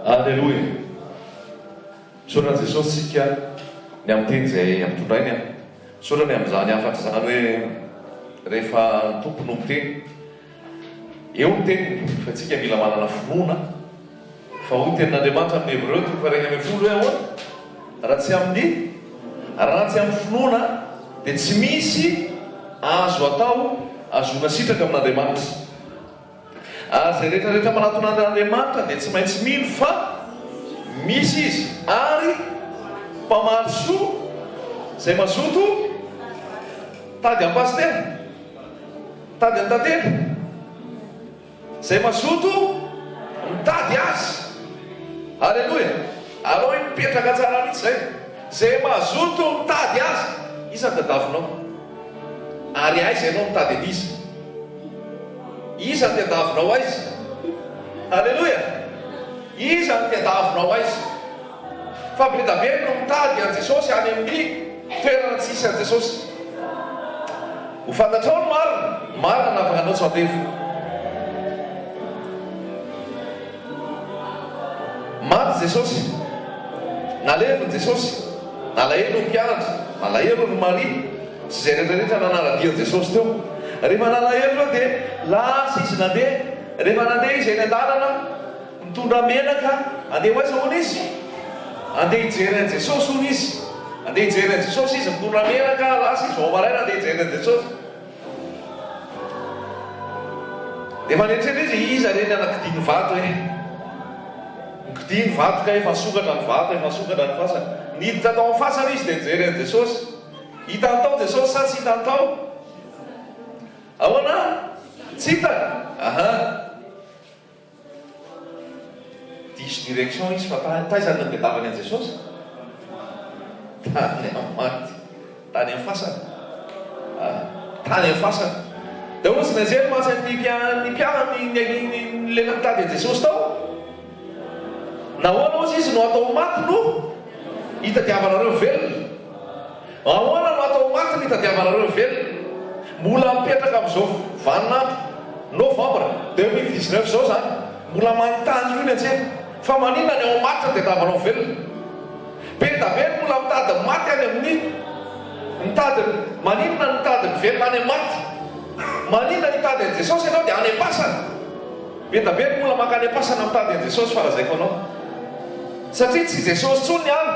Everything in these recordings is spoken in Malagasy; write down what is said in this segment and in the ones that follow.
Aleloia. Misaorana Jesosy sika ny amin'ny teny izay ampitondrainy a. Misaorany amin'izany afatra izany hoe rehefa ny tompo no miteny eo ny teniny fa tsika mila manana finoana fa hoy tenin'Andriamanitra amin'ny Hébreu 1:20 hoe ahoana raha tsy amin'ny finoana dia tsy misy azo atao azona sitraka amin'Andriamanitra. Zay rehetrarehetra manatona an'Andriamanitra dia tsy maintsy mino fa misy izy ary mpamaly soa izay mazoto tady am-pastera, tady an-tantely, izay mazoto mitady azy. Aleloia. Aleo mipetraka tsara mihitsy zay mazoto mitady azy. Iza ny tadavinao? Ary aiza ianao mitady an'izy? Iza ny tadavinao aiza? Aleloia. Iza ny tadavinao aiza? Fa be da be no mitady an Jesosy any amin'ny toerana tsisy an Jesosy. Ho fantatrao ny marina navakanao tsy antefo. Maty Jesosy, nalevy Jesosy, nalahelo ny mpianatra, nalahelo ny Maria, sy zay rehetrarehetra nanaradian Jesosy teo. Rehefa nalahelo dia lasa izy nandeha. Rehefa nandeha izy eny an-dalana mitondra menaka, andeha hoaiza hoana izy? Andeha hijery an Jesosy hono izy. Andeha hijery an Jesosy izy mitondra menaka, lasa izy vao maraina andeha hijery an Jesosy. Dia faneritretra izy iza reny anakidiany vato hoe kidiany vato ka efa sokatra ny vato, efa sokatra ny fasana. Niditra tao amin'ny fasana izy dia nijery an Jesosy. Hita tao Jesosy sa tsy hita tao? Ahoana? Tsy hitaka? Diso direction izy fa taizany ny tadiavany an Jesosy? Tany amin'ny maty, tany amin'ny fasana. Tany amin'ny fasana. Dia hono tsy najery mahatsy ny lena mitady an Jesosy tao? Nahoana ozy izy no atao maty no hitadiavanareo velona? Ahoana no atao maty no hitadiavanareo velona? Mbola mipetraka amin'izao vaninandro novambra 2019 zao zany, mbola manontany io ny antsena fa maninona ny ao maty no tadiavanao velona? Be da be mbola mitady maty any amin'ny maninona no mitady ny velona any maty? Maninona nitady an Jesosy ianao dia any am-pasana. Be da be mbola maka any am-pasana mitady an Jesosy farazaiko anao. Satria tsy Jesosy tsony any,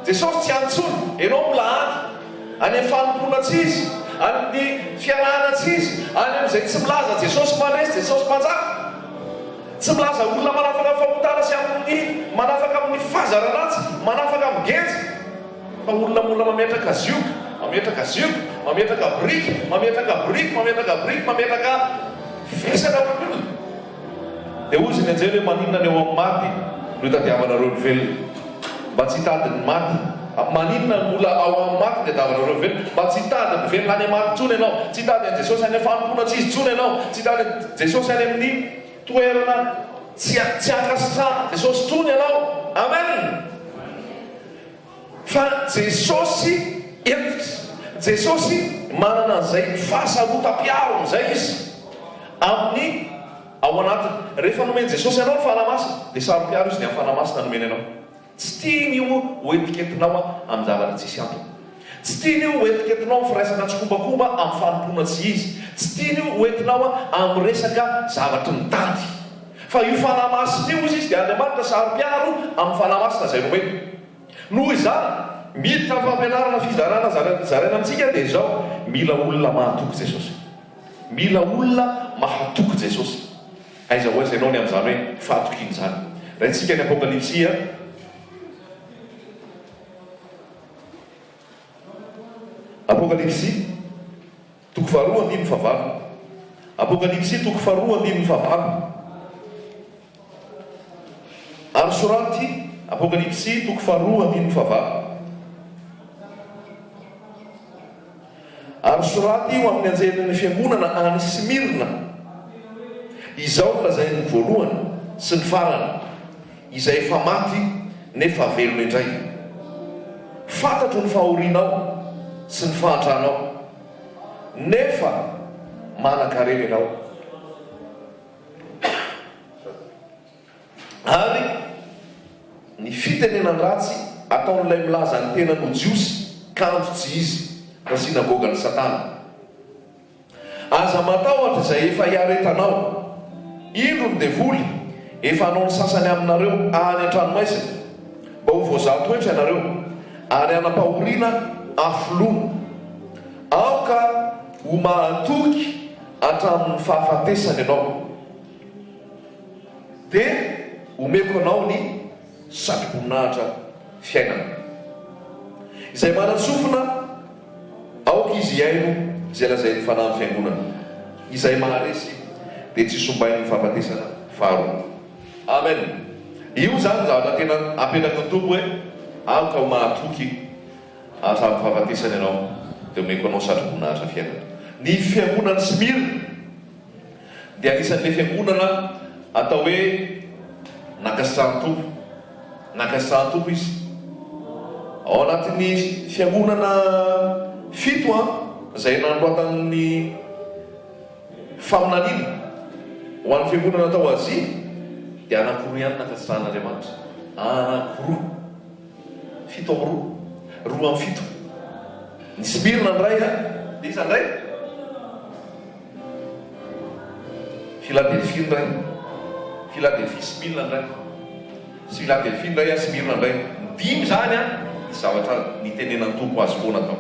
Jesosy tsy any tsony, ianao mbola any amin'ny fanompoana tsy izy, amin'ny fiarahana tsy izy, any amin'izay tsy milaza Jesosy manesy, Jesosy manjaka, tsy milaza olona manafaka fahotana sy manafaka amin'ny fahazaranatsy, manafaka amin'ny genjy, fa olona mametraka zioka, mametraka briky, mametraka fisaka olona. Dia ozy ny anjely hoe maninona ny eo amin'ny maty no hitadiavanareo ny velona? Mba tsy hitady ny maty. Maninona ny mbola ao amin'ny maty dia hitadiavanareo ny velona? Mba tsy hitady ny velona any maty tsony ianao, tsy hitady an Jesosy any fanompoana tsy izy tsony ianao, tsy hitady an Jesosy any amin'ny toerana tsy ankasitrahana Jesosy tsony ianao. Amen. Fa Jesosy entitra, Jesosy manana an'izay fahasarotam-piaro amin'izay izy amin'ny ao anatiny. Rehefa nomeny Jesosy ianao ny fanamasina dia sarom-piaro izy ny amin'ny fanamasina nomeny ianao. Tsy tiany io hoetiketinao amin'ny zavatra tsisy antony. Tsy tiany io hoetiketinao amin'ny firaisana tsokombakomba amin'ny fanompoana tsy izy. Tsy tiany io hoetinao amin'ny resaka zavatra mitady. Fa io fanamasina io izy dia Andriamanitra sarom-piaro amin'ny fanamasina izay nomeny. Noho izany miditra amin'ny fampianarana fizarana zaraina amintsika dia izao, mila olona mahatoky Jesosy. Mila olona mahatoky Jesosy. Aiza ho aiza ianao ny amin'izany hoe fahatokiana izany. Raintsika ny Apokalipsia Apokalipsia toko faharoa andimy fahavalo. Apokalipsia toko faharoa andimy fahavalo. Ary soraty Apokalipsia toko faharoa andimy fahavalo. Ary soraty io amin'ny anjelan'ny fiangonana any Simirna. Izao no lazainy voalohany sy ny farany, izay efa maty nefa velona indray. Fantatro ny fahorianao sy ny fahatranao, nefa manan-karena ianao. Ary fitenenany ratsy ataon'ilay milaza ny tena no jiosy kanto tsy izy na sinagogany satana. Aza matahotra izay efa hiaretanao, indro ny devoly efa anao ny sasany aminareo any an-tranomaisina mba ho voazatoetra ianareo ary anam-pahoriana afoloana aoka ho mahatoky hatramin'ny fahafatesany ianao, dia omeko anao ny satroboninahitra fiainana izay manatsofina aoka izy hiaino izay lazay ny fanahy ny fiangonana izay maharesy dia tsy sombainy ny fahafatesana faharoa. Amen. Io zany zavatra tena apetraka ny tompo hoe aoka ho mahatoky hatramin'ny fahafatesana ianao, dia omeko anao satroboninahitra fiainana. Ny fiangonana Smirna dia anisan'ilay fiangonana atao hoe nakasitrahan'ny tompo, nakasitrahan'ny tompo izy. Ao anatin'ny fiangonana 7 izay nandroatan'ny faminaniana ho an'ny fiangonana atao Azia dia anankoroa ihany nakasitrahan'Andriamanitra. Anankoroa, 7 amby 2, 2 amby 7. Ny Smirna ndray dia iza ndray? Philadelphie ndray, Philadelphie Smirna ndray, Philadelphie ndray Smirna ndray. Dimy zany zavatra nitenenan'ny tompo azy foana tao.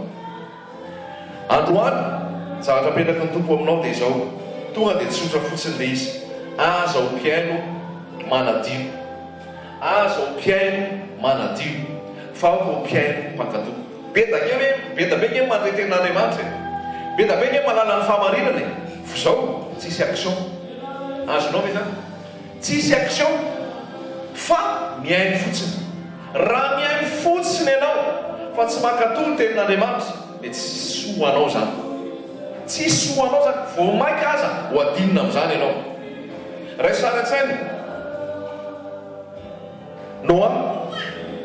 Androany zavatra apetraka ny tompo aminao dia izao, tonga dia tsotra fotsiny ilay izy: aza ho mpiaino manadio, aza ho mpiaino manadio, fa ho mpiaino mpankatoky. Beda be nye mandreten'Andriamanitra, beda be nye malala ny fahamarinana. F'izao tsisy action, azonao ve zany? Tsisy action fa miaino fotsiny. Raha miaino fotsiny ianao fa tsy mankatoky tenin'Andriamanitra dia tsy soanao zany, tsy soanao zany. Vao maika aza ho adinina amin'izany ianao. Raisaraintsainy Noa,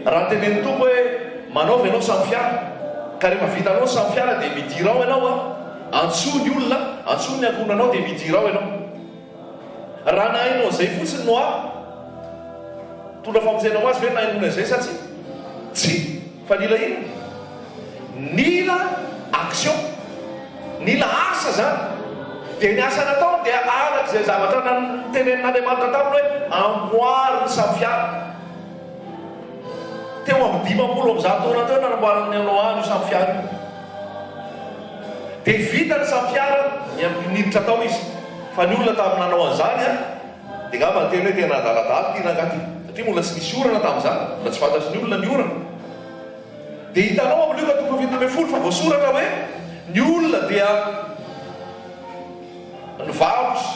raha tenen'ny tompo hoe manaova ianao samy fiara, ka rehefa vitanao samy fiara dia midirao ianao antsoa ny olona, antsoa ny ankonanao dia midirao ianao. Raha nahainao izay fotsiny Noa, tondra famonjenao azy hoe nahainona izay sa tsy? Tsy, fa nila ino? Nila action, nila asa zany. Dia ny asa natao dia araka izay zavatra tenenin'Andriamanitra taminy hoe amboary ny samy fiara. Teo amin'ny 500 amin'izany taona teo nanamboarany Noa io samy fiara. Dia vita ny samy fiara, niditra tao izy. Fa ny olona tamin'ny nanao an'izany dia ngamba tena hoe tena adaladala tia nangaty, satria mbola tsy nisy orana tamin'izany, mbola tsy fantatry ny olona ny orana. Dia hitanao amin'io ka toko 20 fa voasoratra hoe ny olona dia nivarotra,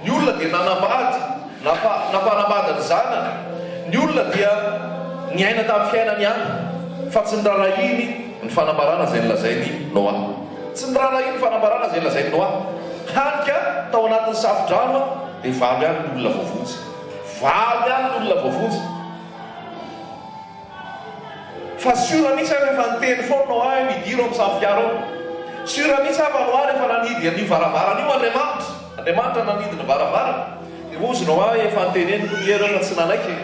ny olona dia nanambady, nampanambady ny zanany, ny olona dia niaina tamin'ny fiainany ihany, fa tsy nirarahiny ny fanambarana izay nilazainy Noa. Tsy nirarahiny ny fanambarana izay nilazainy Noa. Hanika tao anatin'ny safodrano dia valo ihany ny olona voavonjy, valo ihany ny olona voavonjy. Fa sura mihitsy rehefa niteny foana Noa midiro amin'ny samy fiara ao. Sura mihitsy fa Noa rehefa nanidy an'io varavarana io Andriamanitra nanidy ny varavarana. Dia ozy Noa efa niteneniko ny hero fa tsy nanaiky,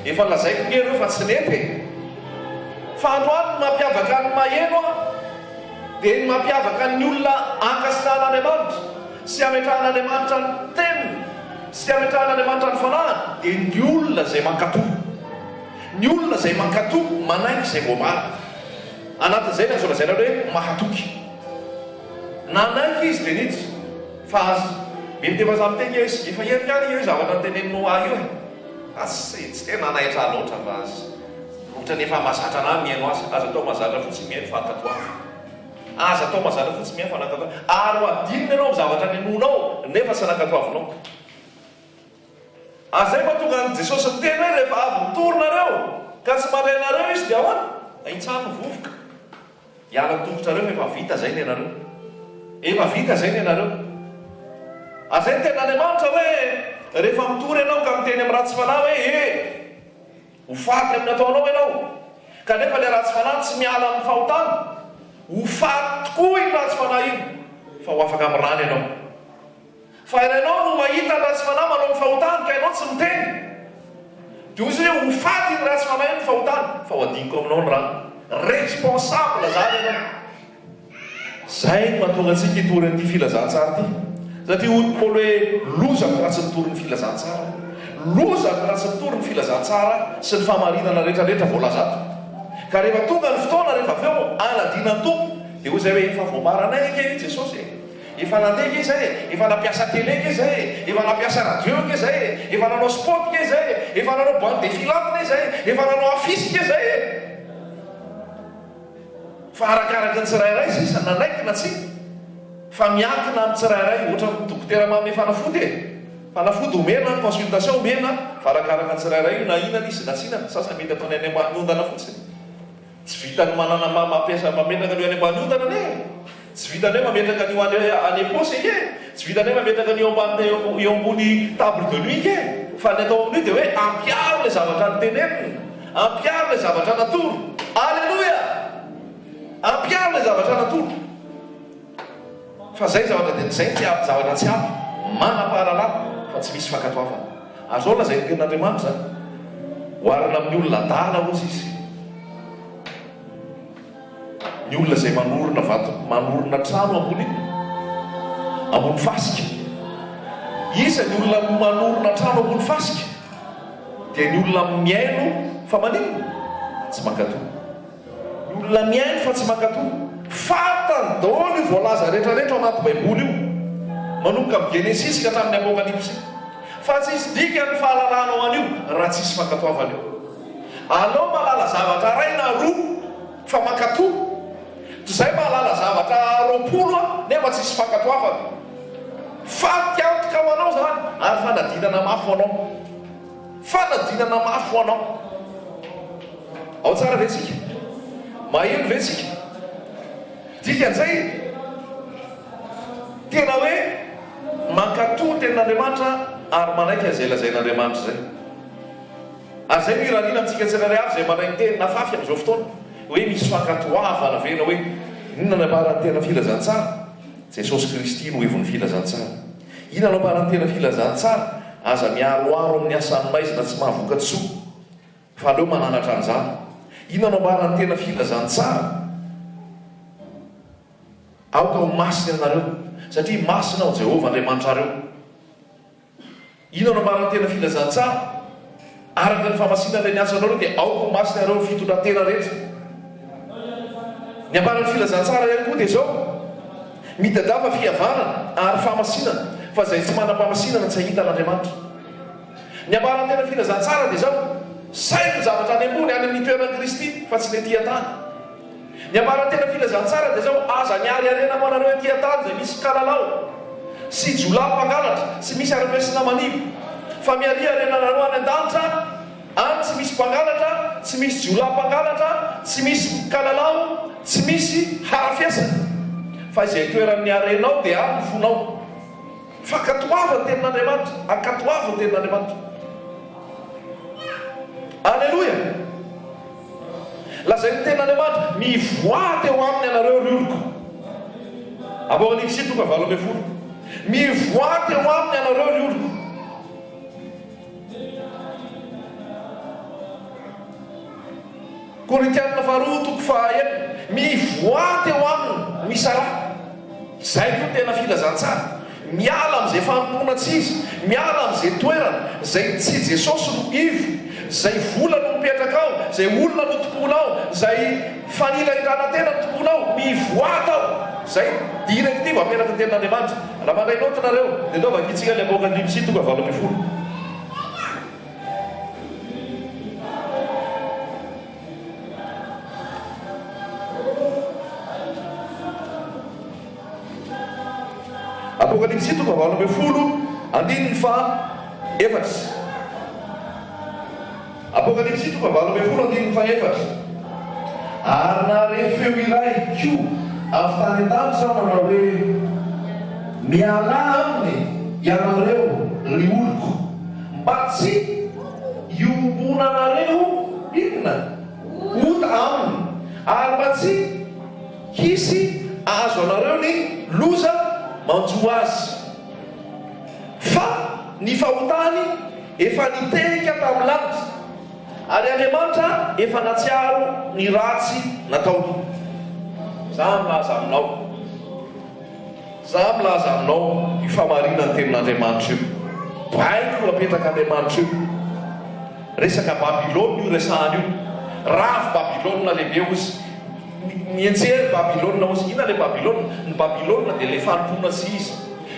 efa lazaiko ny hero fa tsy nety. Fa androany mampiavaka ny maheno dia ny mampiavaka ny olona ankasitrahan'Andriamanitra sy ametrahan'Andriamanitra ny teniny sy ametrahan'Andriamanitra ny fanahany dia ny olona izay mankatoky. Ny olona izay mankatoky manaiky izay voamary. Anatin'izay ny azo lazaina hoe mahatoky. Nanaiky izy dia niditra. Fa azy mitevazana miteny izy efa herikany io zavatra nitenen'ny Noa io e. Tsy tena nahitra loatra fa azy ohatra ny efa mahazatra anahy miaino azy. Aza atao mahazatra fotsiny miaino fa hankatoavy. Aza atao mahazatra fotsiny miaino fa hankatoavy. Ary ho adinina ianao amin'ny zavatra nenonao nefa tsy nankatoavinao. Azay mahatonga an' Jesosy miteny hoe rehefa avy mitorinareo ka tsy marainareo izy dia ahoana? Ahitsano vovoka. Hiala tongotrareo efa vita zay ny ianareo. Efa vita zay ny ianareo. Azay ny ten'Andriamanitra hoe rehefa mitory ianao ka miteny amin'ny ratsy fanahy hoe ho faty amin'ny ataonao ianao, kanefa ilay ratsy fanahy tsy miala amin'ny fahotana, ho faty tokoa iny ratsy fanahy iny, fa ho afaka amin'ny rany ianao. Fa ianao no mahita ny ratsy fanahy manao ny fahotana ka ianao tsy miteny, dia ozy hoe ho faty ny raha tsy fanahy ny fahotany fa ho adiniko aminao ny rano responsable zany ianao. Zay no mahatonga antsika hitory an'ity filazantsara ity satria olom-polo hoe lozako raha tsy mitory ny filazantsara, lozako raha tsy mitory ny filazantsara sy ny fahamarinana rehetrarehetra voalazato. Ka rehefa tonga ny fotoana rehefa avy eo anadina ny tompo dia ho zay hoe efa voambaranay eke Jesosy, efa nandeha ke zay, efa nampiasa télé ke zay, efa nampiasa radio ke zay, efa nanao sport ke zay, efa nanao bande défilante ke zay, efa nanao afisy ke zay. Fa arakaraka ny tsirairay sisa nanaiky na tsy fa miankina amin'ny tsirairay. Ohatra dokotera manome fanafody fanafody omena, consultation omena, fa arakaraka ny tsirairay io na inana izy na tsinana. Sasa mety ataony any ambany ondana fotsiny, tsy vitany manana mampiasa mametraka an'io any ambany ondana ne, tsy vitany hoe mametraka an'io any epôsy ke, tsy vitany hoe mametraka an'io eo ambony table de nuit ke, fa ny atao amin'io dia hoe ampiaro le zavatra nyteneniny, ampiaro le zavatra natoro. Alleluia, ampiaro le zavatra natoro. Fa zay zavatra dia zay zavatra tsy ampy manam-pahalalana fa tsy misy fankatoavana. Azao lazay ny tenin'Andriamanitra zany hoarina amin'ny olona adala ozy izy, ny olona izay manorina vato, manorina trano ambony fasika. Isa ny olona manorina trano ambony fasika dia ny olona miaino fa maninona tsy mankato, ny olona miaino fa tsy mankato. Fatany daholo io voalaza rehetrarehetra ao anaty baiboly io manomboka amin'ny Genesis ka hatramin'ny Apokalipsy, fa tsy isy dikany fahalalana ao an'io raha tsisy fankatoavana io. Alao mahalala zavatra ray na roa fa mankato, zay mahalala zavatra 20 nefa tsisy fankatoavana. Faty antoka ho anao zany ary fanadinana mafy anao, fanadinana mafy anao. Ao tsara ve tsika? Maheno ve tsika? Dikan'izay tena hoe mankato tenin'Andriamanitra ary manaiky izay lazain'Andriamanitra zay. Ary zay no iranina amintsika tsirairay avy zay manainy teny nafafy amin'izao fotoana hoe misy fankatoavana vena hoe inona no ambaran'ny tena filazantsara? Jesosy Kristy no hevon'ny filazantsara. Inona no ambaran'ny tena filazantsara? Aza miaroaro amin'ny asan'ny maizina tsy mahavoka tsoa fa aleo mananatra an'izany. Inona no ambaran'ny tena filazantsara? Aoka ho masina anareo satria masina ao Jehovah Andriamanitra areo. Inona no ambaran'ny tena filazantsara? Araka ny famasinana ny asanareo dia aoka ho masina areo fitondran-tena rehetra. Ny ambaran'ny filazantsara ihany koa dia zao: mitadava fihavanana ary famasinana, fa zay tsy manam-pamasinana tsy hahita an'Andriamanitra. Ny ambaran'ny tena filazantsara dia zao: saino zavatra any ambony any amin'ny toeran'i Kristy fa tsy ny tia-tany. Ny ambaran'ny tena filazantsara dia zao: aza miary arena manareo tia-tany zay misy kalalao sy jolam-pangalatra sy misy arafesina manivo, fa miary arenanareo any an-danitra any tsy misy mpangalatra, tsy misy jolam-pangalatra, tsy misy kalalao, tsy misy harafesana, fa izay toeran'ny arenao dia any fonao. Fa katoavany tenin'Andriamanitra, akatoavany tenin'Andriamanitra. Alleluia. Lazay ny tenin'Andriamanitra: mivoaty eo aminy anareo rioriko. Apokalipsy 3:20. Mivoaty eo aminy anareo rioriko. Korintianina 2:1. Mivoaty eo aminy misara. Zay koa tena filazantsara. Miala amin'izay fanompoana tsy izy, miala amin'izay toerana zay tsy Jesosy no ivo, zay vola no mipetraka ao, zay olona no tompona ao, zay fanila iranantena no tompona ao. Mivoata ao. Zay directive apetraka ny tenin'Andriamanitra. Raha mandray noty nareo dia ndao vakitsika le Apokalipsy 3:20. Apokalipsy 3:20 andininy fa efatra. Apokalipsy 3:20 andininy fa efatra. Ary nahare feo iray koa avy tany an-tany sao manao hoe: miala aminy ianareo ry oloko mba tsy iombonanareo inona ota aminy, ary mba tsy hisy azo anareo ny loza manjo azy. Fa ny fahotany efa nitehika tamin'ny lanitra ary Andriamanitra efa natsiaro ny ratsy nataony. Za milaza aminao io famarinany tenin'Andriamanitra io. Baiko apetraka Andriamanitra io. Resaka Babilôna io resahany io. Rafy Babilôna lehibe ozy. Mienjery Babilôna ozy. Ina le Babilôna? Ny Babilôna dia le fanompoana tsy izy,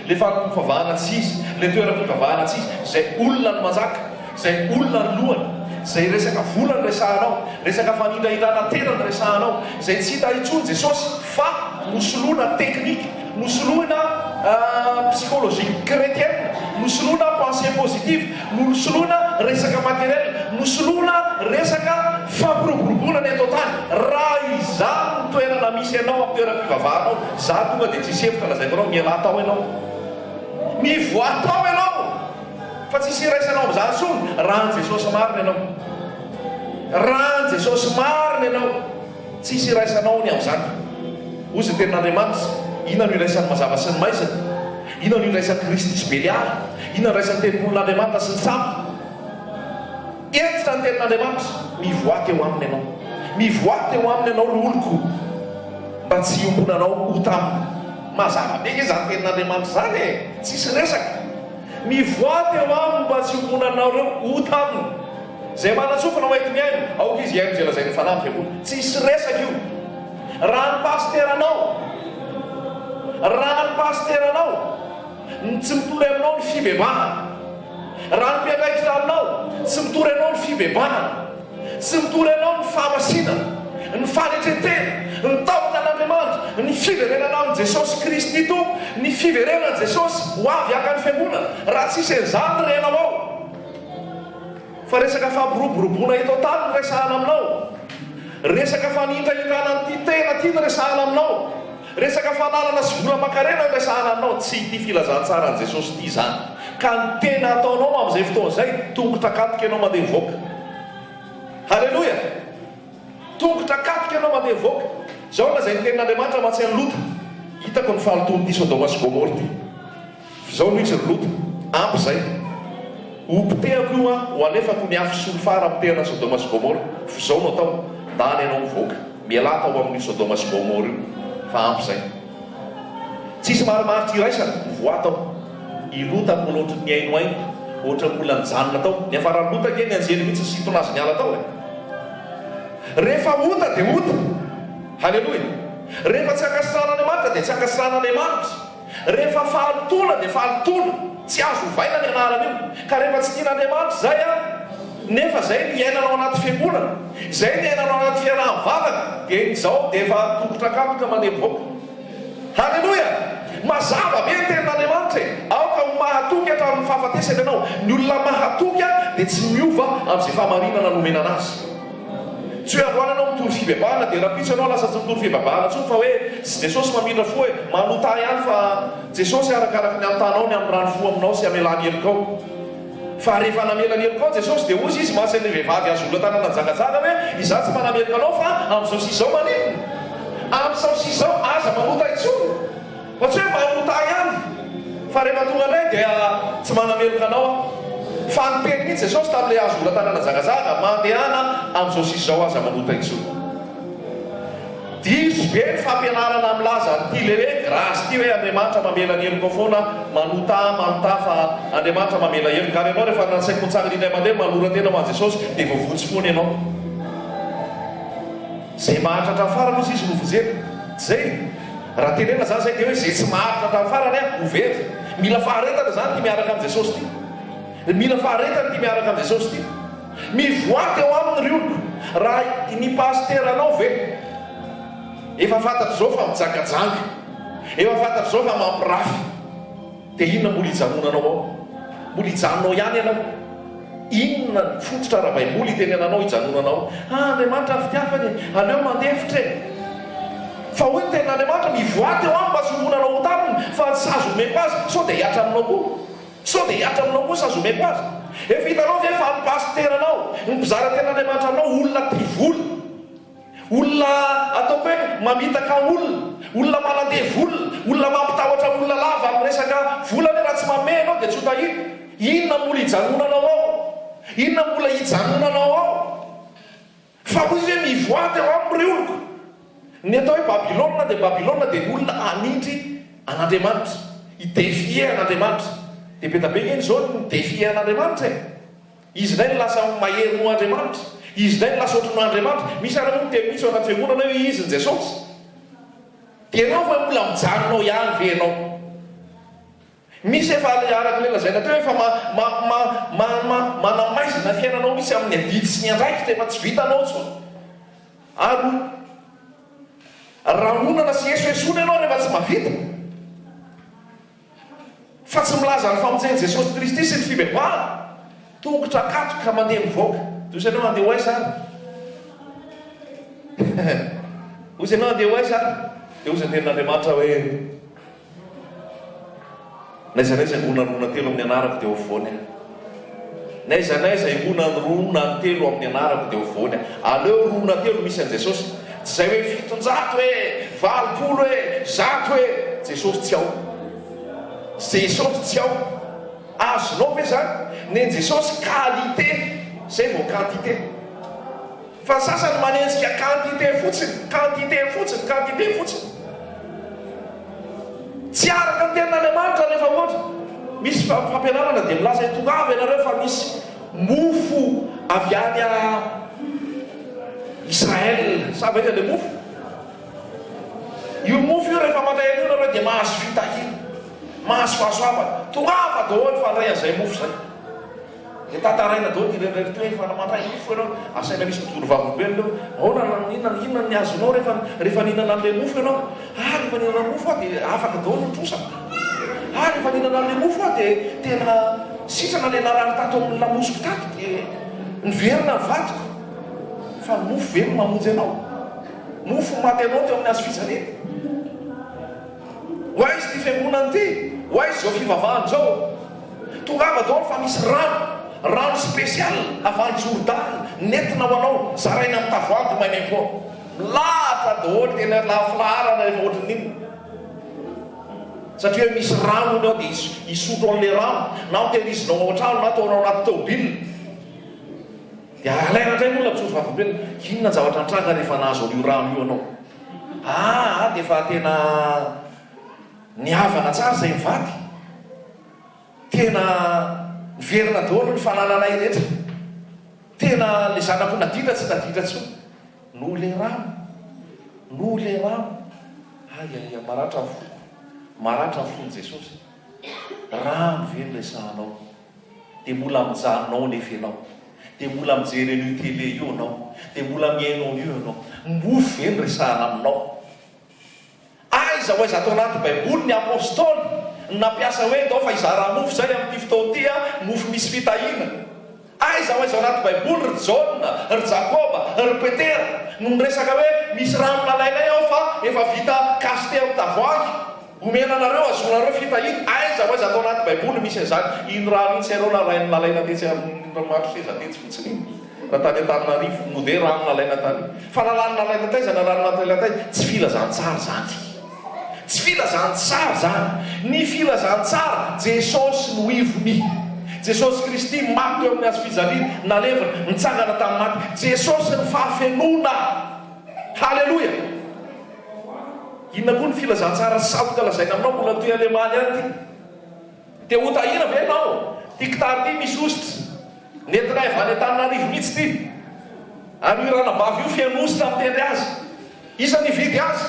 le fanompoam-pivavahana tsy izy, le toeram-pivavahana tsy izy. Zay olona no manjaka, zay olona ny lohany, zay resaka vola ny resahanao, resaka fanindrahindrana tena ny resahanao, zay tsy hita intsony Jesosy fa nosoloana teknika, nosoloana psychologie chrétienne, nosoloana pensée positive, nosoloana resaka matériel, nosoloana resaka fampiroboroboana ny atao tany. Raha izany toerana misy ianao amin'ny toeram-pivavahanao, za tonga dia tsisy hevitra lazaiko anao miala tao ianao, mivoa tao ianao, fa tsisy iraisanao amin'izany intsony. Raha ny Jesosy marina ianao, raha ny Jesosy marina ianao, tsisy iraisanao ny amin'izany. Ozy ny tenin'Andriamanitra, inona no iraisan'ny mazava sy ny maizina, inona no iraisan'ny Kristus Beliala, inona no iraisan'ny tempon'Andriamanitra sy ny sambo. Entitra ny tenin'Andriamanitra, mivoaka eo aminy ianao, mivoaka eo aminy ianao loloko, mba tsy iombonanao ho taminy. Mazava be ke zany tenin'Andriamanitra zany e, tsisy resaka. Mivoaka eo aminy mba tsy iombonanao reo ho taminy. Zay manatsofana maity miaino, aoka izy iaino zay lazay ny fanampy eo. Tsisy resaka io. Raha ny pasteranao, tsy mitory aminao ny fibebahana. Raha ny mpiandraikitra aminao, tsy mitory anao ny fibebahana, tsy mitory anao ny fahamasinana, ny fanetretena, ny tahotan'Andriamanitra, ny fiverenana amin'ny Jesosy Kristy to, ny fiverenana Jesosy ho avy aka ny fiangonana. Raha tsisy an'izany renao ao, fa resaka fampiroboroboana eto tany ny resahana aminao, resaka fanindrahindrana ny tena ty ny resahana aminao, resaka fanalana sy vola makarena ny resahana aminao. Tsy ty filazantsara ny Jesosy ty zany. Ka ny tena ataonao amin'izay fotoan'izay, tongotra katika ianao mandeha voaka. Halleloja! Tongotra katika ianao mandeha voaka. Zao lazay ny tenin'Andriamanitra mahatsiany Lota. Hitako ny fahalotony Sodoma sy Gomora ty. Zao no izy ny Lota. Ampy zay. Hopitehako io ho alefako ny afy solofara mitehana Sodoma sy Gomora. Zao no atao, dany ianao mivoaka. Miala tao amin'ny Sodoma sy Gomora io. Fa ampy zay. Tsisy marimaritra iraisana, voatao. I Lota moloatra ny aino aino, ohatra mbola nijanona tao. Ny afaran'ny Lota ke ny anjely mihitsy sy tonazy ny ala tao e. Rehefa ota dia ota. Halleloja. Rehefa tsy ankasitrahan'Andriamanitra dia tsy ankasitrahan'Andriamanitra. Rehefa fahalotona dia fahalotona. Tsy azo vaina ny anarana io. Ka rehefa tsy tian'Andriamanitra zay nefa zay ny iainanao anaty fiangonana, zay ny iainanao anaty fiaraha-mivavaka, dia izao dia efa tongotra kapoka mandeha voaka. Halleloja. Mazava be ny tenin'Andriamanitra e. Aoka ho mahatoky hatramin'ny fahafatesana ianao. Ny olona mahatoky dia tsy miova amin'izay fahamarinana nomenana azy. Tsy hoe androany ianao mitory fibebahana dia rapitso ianao lasa tsy mitory fibebahana tsony, fa hoe Jesosy mamindra fo hoe manota ihany fa Jesosy arakaraky ny antanao ny amin'ny rano fo aminao sy amelany helikao. Fa rehefa namelany helikao Jesosy dia ozy izy mahatsy ny vehivavy azo olotanana nijagajaga hoe iza tsy manamelika anao fa amin'izao sy izao manino, amin'izao sy izao aza manota intsony. Fa tsy hoe manota ihany fa rehefa tonga indray dia tsy manamelika anao. Fa niteny mihitsy Jesosy tamin'ilay azo olotanana nijagajaga, mandehana amin'izao sy izao aza manota intsony. Diso be ny fampianarana milaza ty le hoe grâce ty hoe Andriamanitra mamela ny heliko foana, manota fa Andriamanitra mamela heliko. Ary ianao rehefa nansaiko kontsagny indray mandeha manora-tena ho an'i Jesosy dia voavotsy foana ianao. Zay mahatratra amin'ny farany ozy izy no vozery. Zay raha tenena zany zay dia hoe zay tsy mahatratra amin'ny farany ho very. Mila faharetana zany ty miaraka amin'ny Jesosy ty. Mila faharetana ty miaraka amin'ny Jesosy ty. Mivoaka eo aminy ry oloko. Raha ny pasteranao ve efa fantatr' zao fa mijangajanga, efa fantatr' zao fa mampirafy, dia inona mbola hijanonanao ao? Mbola hijanonao ihany ianao. Inona fototra raha baiboly itenenanao hijanonanao? Andriamanitra fitiafany, aleo mandefitra e. Fa hoe ny tenin'Andriamanitra mivoaka eo aminy mba tsy homonanao ho taminy, fa tsy azo omeko azy sao dia hiatra aminao koa, sao dia hiatra aminao koa sy azo omeko azy. Efa hitanao ve fa ny pasteranao, ny mpizara tenin'Andriamanitra aminao olona trivola, olona ataoko hoe mamitaka olona manandeha olona mampitahotra olona lava amin'ny resaka volany raha tsy mameh anao dia tsy ho tahita. Inona mbola hijanonanao ao? Inona mbola hijanonanao ao? fa ozy hoe mivoady ao amin'ireo oloko. Ny atao hoe Babilôna dia ny olona anindry an'Andriamanitra, idefie an'Andriamanitra. Dia be tabe eny zao ny defie an'Andriamanitra e. Izy nay lasa mahery no Andriamanitra, izy nay lasa ohatry no Andriamanitra. Misy ara moa dia misy ao anaty fiangonana hoe izy ny Jesosy. Dia ianao fa mbola mijanonao ihany ve ianao? Misy efa arak'ilay lazaina teo efa manamaizina fiainanao misy amin'ny adidy sy ny andraikitra efa tsy vitanao tsony. Ary raha onana sy esoesona ianao rehefa tsy mavita, fa tsy milaza ny famonjeny Jesosy Kristy sy ny fivavahana, tongotra akatoka ka mandeha mivoaka. Ozy ianao andeha ho aiza ary? Ozy ianao andeha ho aiza ary? Dia ozy anten'Andriamanitra hoe naizanaiza ngonanrona telo amin'ny anarako dia hovoany ahy. Naizanaiza ngonanrona telo amin'ny anarako dia hovoany ahy. Aleo rona telo misy an' Jesosy. Tsy zay hoe 700 hoe 80 hoe 100 hoe Jesosy tsy ao. Jesosy tsy ao. Azonao ve zany? Nen Jesosy qualité, zay vao quantité. Fa sasany manenjika quantité fotsiny. Tsy araka ny ten'Andriamanitra rehefa ohatra misy fampianarana dia milaza tongava ianareo fa misy mofo avy any a Israel. Sa vaita le mofo? Io mofo io rehefa mandray an'io nareo dia mahazo fitahina, mahazo fahasoavana. Tongava daholo fandray an'izay mofo zay. Dia tantaraina daholo ty rehefa hoe mandray mofo ianao, asaina misy mitoro vavolombelona ao inona ny azonao rehefa nihinana an'ilay mofo ianao. Rehefa nihinana mofo aho dia afaka daholo ny trosana. Rehefa nihinana an'ilay mofo aho dia tena sitrana ilay narary tato amin'ny lamosiko tato dia niverina ny vatiko. Fa mofo velona mamonjy anao, mofo maty anao teo amin'ny azo fijanena. Ho aizy ty fiangonana ty, ho aizy zao fivavahana zao. Tongava daholo fa misy rano spesial avy any Jordana nentina ho anao, zaraina amin'ny tavoahangy mainaimpao. Lahatra daholo tena lafilarana rehefa ohatran'iny. Satria misy rano ao dia isotro an'ilay rano, na hotelizinao ao an-trano na ataonao anaty tômôbilina. Dia alaina indray moa mitsotra vavolombelona, inona ny zavatra nitranga rehefa nahazo an'io rano io anao? Dia efa tena nihavana tsara izay mivady, tena niverina daholo ny fanananay rehetra, tena le zanako naditra tsy taditra tsony. No le rano maratra ny foko, maratra ny fon'ny Jesosy. Rano ve no resahanao? Dia mbola mijanonao nefa ianao, dia mbola mijery an'io télé io anao, dia mbola miainao an'io ianao. Mofo ve no resahana aminao? Aiza ho aiza atao anaty baiboly ny apôstôly nampiasa hoe ndao fa izara mofo zay amin'ity fotoana ity, mofo misy fitahina. Aiza ho aiza ao anaty baiboly ry Jaona, ry Jakoba, ry Petera no miresaka hoe misy rano nalainay ao fa efa vita kaste amin'ny tavoahangy, omena anareo, azonareo fitahina. Aiza ho aiza atao anaty baiboly misy an'izany. Ino rano iny tsy hainao nalaina tetsy amin'ny ranomasy seza tetsy fotsiny iny. Raha tany Antananarivo mode rano nalaina tany. Fa nalany nalaina taiza na rano nalaina taiza, tsy filazantsara zany. Tsy filazantsara zany. Ny filazantsara Jesosy no ivony. Jesosy Kristy maty eo amin'ny azo fijaliana, nalevina, nitsangana tamin'ny maty. Jesosy ny fahafenona. Halleloja. Inona koa ny filazantsara saboka lazaina aminao mbola toy Alemana any ty? Dia ho tahina ve ianao? Ty kitary ty misy ositra, nentinay avy any Antananarivo mihitsy ty. Ary io ranambavy io fianositra mitendry azy. Isa nividy azy.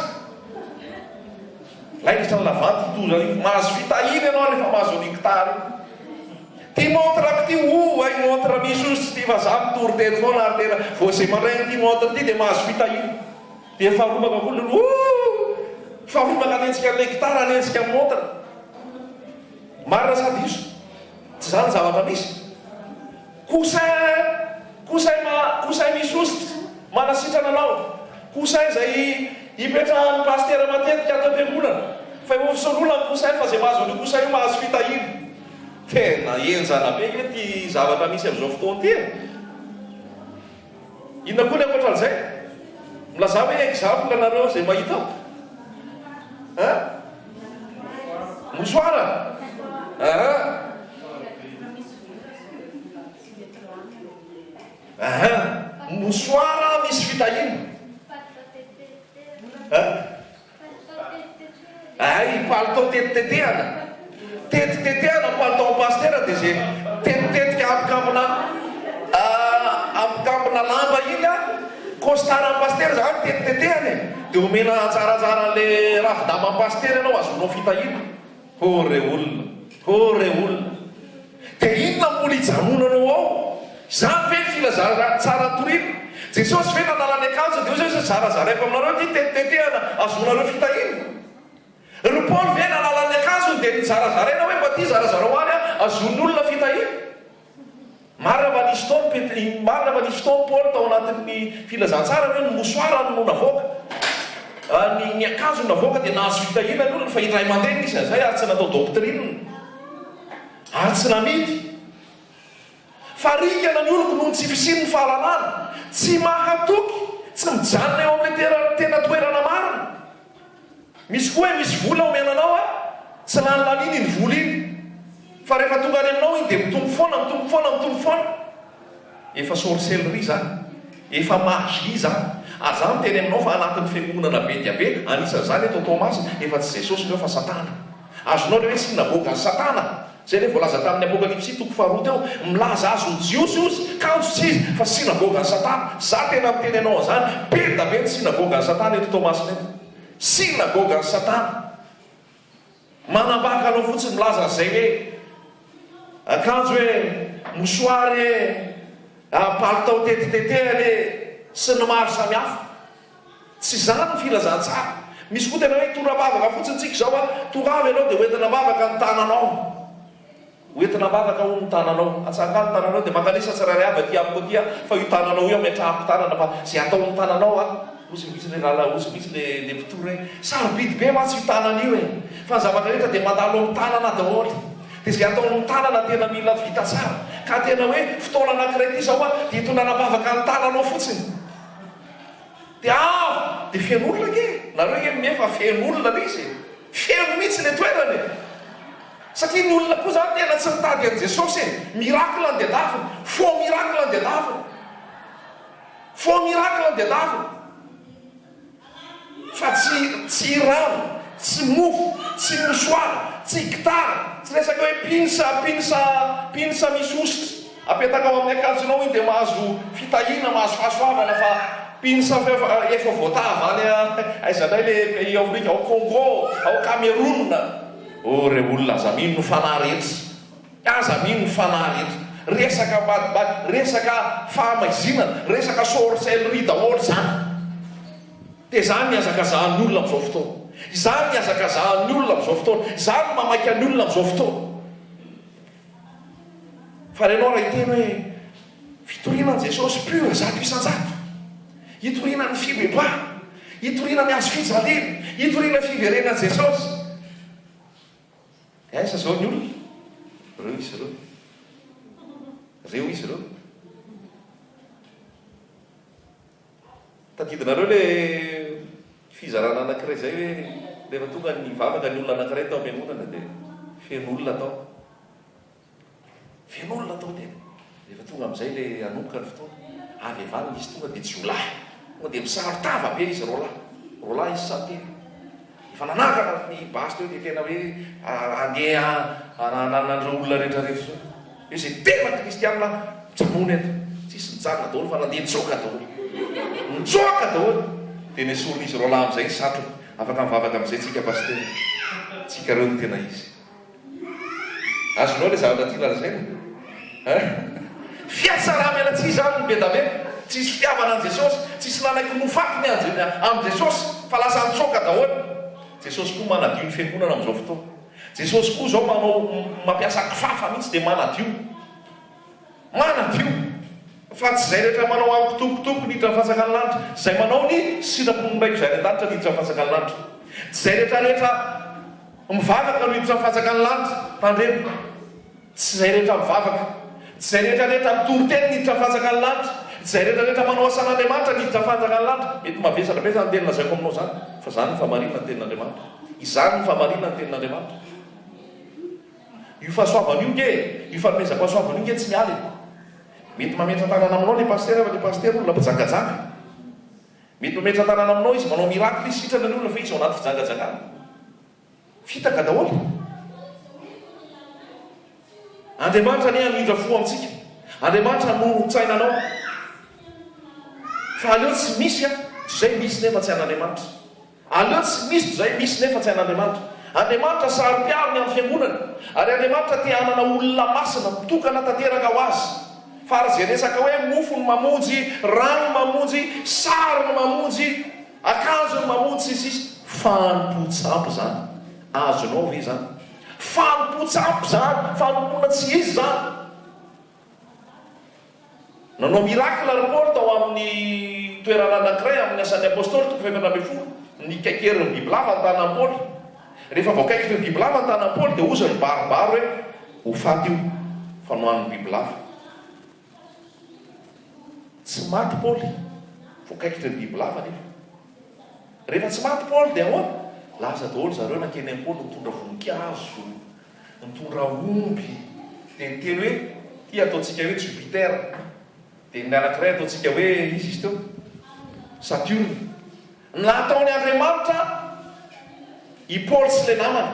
Laingitra ny lavanty toza any, mahazo fitahina ianao rehefa mahazo an'iny kitary. Ty montre ko ty ay montre misy ositra ty fa za mitory teny foana ary tena vao izay mandray ty montre ty dia mahazo fitahina. Dia faharobaka volony, faharobaka anenjika an'ilay gitara, anenjika amin'ny montre. Marina sady iso, tsy zany zavatra misy. Kosay misy ositra manasitrana anao, kosay zay hipetrahan'ny pastera matetika ato am-piangonana, fa efa fisoloana ny kosay fa zay mahazo an'io kosay io mahazo fitahina. Tena enjana be hoe ty zavatra misy amin'izao fotoana ty. Inona koa ny ankoatran'izay? Milaza hoe exemple anareo zay mahita ao. Mosoara. Mosoara nisy fitahina ay palitao tetitetehana tetitetehana palitao pastera dia zay tetitetika ampikambina lamba iny a costara pastera zany tetitetehany dia omena tsaratsara le ravidama pastera ianao azonao fitahina re olona dia inona mola hijanonanao ao zany ve filazara tsara torina jesosy ve nanalany akanjo dia ozy zarazaraiko aminareo ty tetitetehana azonareo fitahina ry paoly ve nanalany akanjo dia nizarazaraina hoe mba ty zarazarao any a azon'ny olona fitahina marina fa nisy fotoany paoly tao anatin'ny filazantsara hoe ny mosoara no navoaka ny akanjo navoaka dia nahazo fitahina ny olona fa iray mandeha nisy zay ary tsy natao doctrine ary tsy namidy fa rikana ny oloko noho ny tsy fisin'ny fahalalana tsy mahatoky tsy mijanona eo amin'le tena toerana marina misy koa hoe misy vola omenanao a tsy lanilaniny ny vola iny fa rehefa tonga any aminao iny dia mitombo foana efa sorcellerie zany efa magie zany aza miteny aminao fa anatin'ny fiangonana be dia be anisan'izany eto Tomasy efa tsy Jesosy reo fa Satana azonao le hoe sinagogan'ny Satana zay le voalaza tamin'ny apokalipsy toko faharoa teo milaza azo ny jiosy ozy kanjo tsy izy fa sinagogan'ny Satana za tena miteny anao an'izany be da be ny sinagogan'ny Satana eto Tomasy neto sinagogan'ny Satana manambaka anao fotsiny milaza an'izay hoe akanjo hoe mosoary palitao tetitetehany sy ny maro samihafa tsy zany ny filazantsara misy koa tena hoe tora-bavaka fotsiny tsika zao a torava ianao dia hoentina bavaka ny tananao hoentina bavaka ho ny tananao atsaka ny tananao dia manganisa tsirairay avy aty amiko aty a fa io tananao io ametrahako tanana fa zay atao ny tananao a ozy misy le rala ozy misy le pitora hoe sarobidy be matsy io tanana io fa ny zavatra rehetra dia mandalo amin'ny tanana daholo dia zay atao ny tanana tena mila vita tsara ka tena hoe fotoana anankiray ty zao a dia hitonana bavaka ny tananao fotsiny dia dia fian'olona ke nareo e mefa fian'olona le izy fiano mihitsy le toerany satria ny olona koa zany tena tsy mitady an' Jesosy miracle ny diadaviny faux miracle ny diadaviny fa tsy rano tsy mofo tsy mosoara tsy gitara tsy resaka hoe pinsa misy ositra apetaka ao amin'ny akanjonao iny dia mahazo fitahina mahazo fahasoavana fa pinsa efa voatava any aizanay le pays afrika ao Congo ao Cameroun re olona aza mino no fanahy rehetra resaka badibady resaka fahamaizinana resaka sorcellerie daholo zany dia zany miazakazahan'ny olona amin'izao fotoana zany miazakazahan'ny olona amin'izao fotoana zany mamaika ny olona amin'izao fotoana fa renao raha hiteny hoe fitorinan'i Jesosy pur zato isan-jato hitoriana ny fibebana hitoriana ny azo fijalena hitoriana fiverenan'i Jesosy aiza zao ny olona reo izy ireo tadidinareo le fizarana anankiray zay hoe rehefa tonga nivavaka ny olona anankiray tao am-piangonana dia fian'olona tao tena rehefa tonga amin'izay le anomboka ny fotoana avy avany izy tonga dia jiolahy tonga dia misarotava be izy rolahy izy sately efa nanakana ny basy teo dia tena hoe andeha nanandreo olona rehetrarehetra zao io zay tena kristianina jamony eto tsisy nijanona daholo fa nandeha nitsoka daholo dia nesorina izy rolahy amin'izay satroka afaka mivavaka amin'izay tsika paster tsika reo no tena izy azonao le zavatra ty lazaina fiatsaramy ala tsy zany ny be da be tsisy fiavana an' Jesosy tsisy nanaiky nofakiny am' Jesosy fa lasa nitsoka daholo Jesosy koa manadio ny fiangonana amin'izao fotoana Jesosy koa zao manao mampiasa kifafa mihitsy dia manadio fa tsy zay rehetra manao ampitokotoko niditra mifatsaka ny lanitra zay manao ny sinaponondraiky zay an-danitra niditra mifatsaka ny lanitra tsy zay rehetrarehetra mivavaka no niditra mifatsaka ny lanitra tandremo tsy zay rehetra mivavaka tsy zay rehetrarehetra mitory-teny niditra mifatsaka ny lanitra tsy zay rehetrarehetra manao asan'Andriamanitra niditra mifatsaka ny lanitra mety mavesatra be zany teny lazaiko aminao zany fa zany ny famarinana ny tenin'Andriamanitra izany ny famarinana ny tenin'Andriamanitra io fahasoavana io nge io fanomezam-pahasoavana io nge tsy mialy mety mametra tanana aminao le paster fa le paster olona mpijakajaka mety mametra tanàna aminao izy manao mirakly izy sitrana ny olona fa izy ao anaty fijangajangana fitaka daholo. Andriamanitra ny amindra fo amintsika, Andriamanitra no tsainanao fa aleo tsy misy zay misy nefa tsy an'Andriamanitra, aleo tsy misy zay misy nefa tsy an'Andriamanitra. Andriamanitra saro-piarony amin'ny fiangonana ary Andriamanitra te hanana olona masina mitokana tanteraka ho azy. Fa raha zay resaka hoe mofo ny mamonjy, rano mamonjy, sary ny mamonjy, akanjo ny mamonjy sisy, fanompo-tsampy zany. Azonao ve zany? Fanompo-tsampy zany, fanompona tsy izy zany. Nanao miracle ary Paul tao amin'ny toerana anankiray amin'ny asan'ny apôstôly toko 11 ny kaikeriny bibilava ny tanan'i Paul. Rehefa voakaiky teo bibilava ny tanan'i Paul dia ozy ny baribary hoe ho faty io fa nohan'ny bibilava. Tsy maty Paul, voakaiky teo bibilava nefa. Rehefa tsy maty Paul dia ahoana? Laza daholo zareo nankeny amin'ny Paul nitondra voninkazo, nitondra omby, dia niteny hoe ty ataontsika hoe Jupiter, dia ny anankiray ataontsika hoe izy teo Saturne. Nataony Andriamanitra i Paul sy le namany,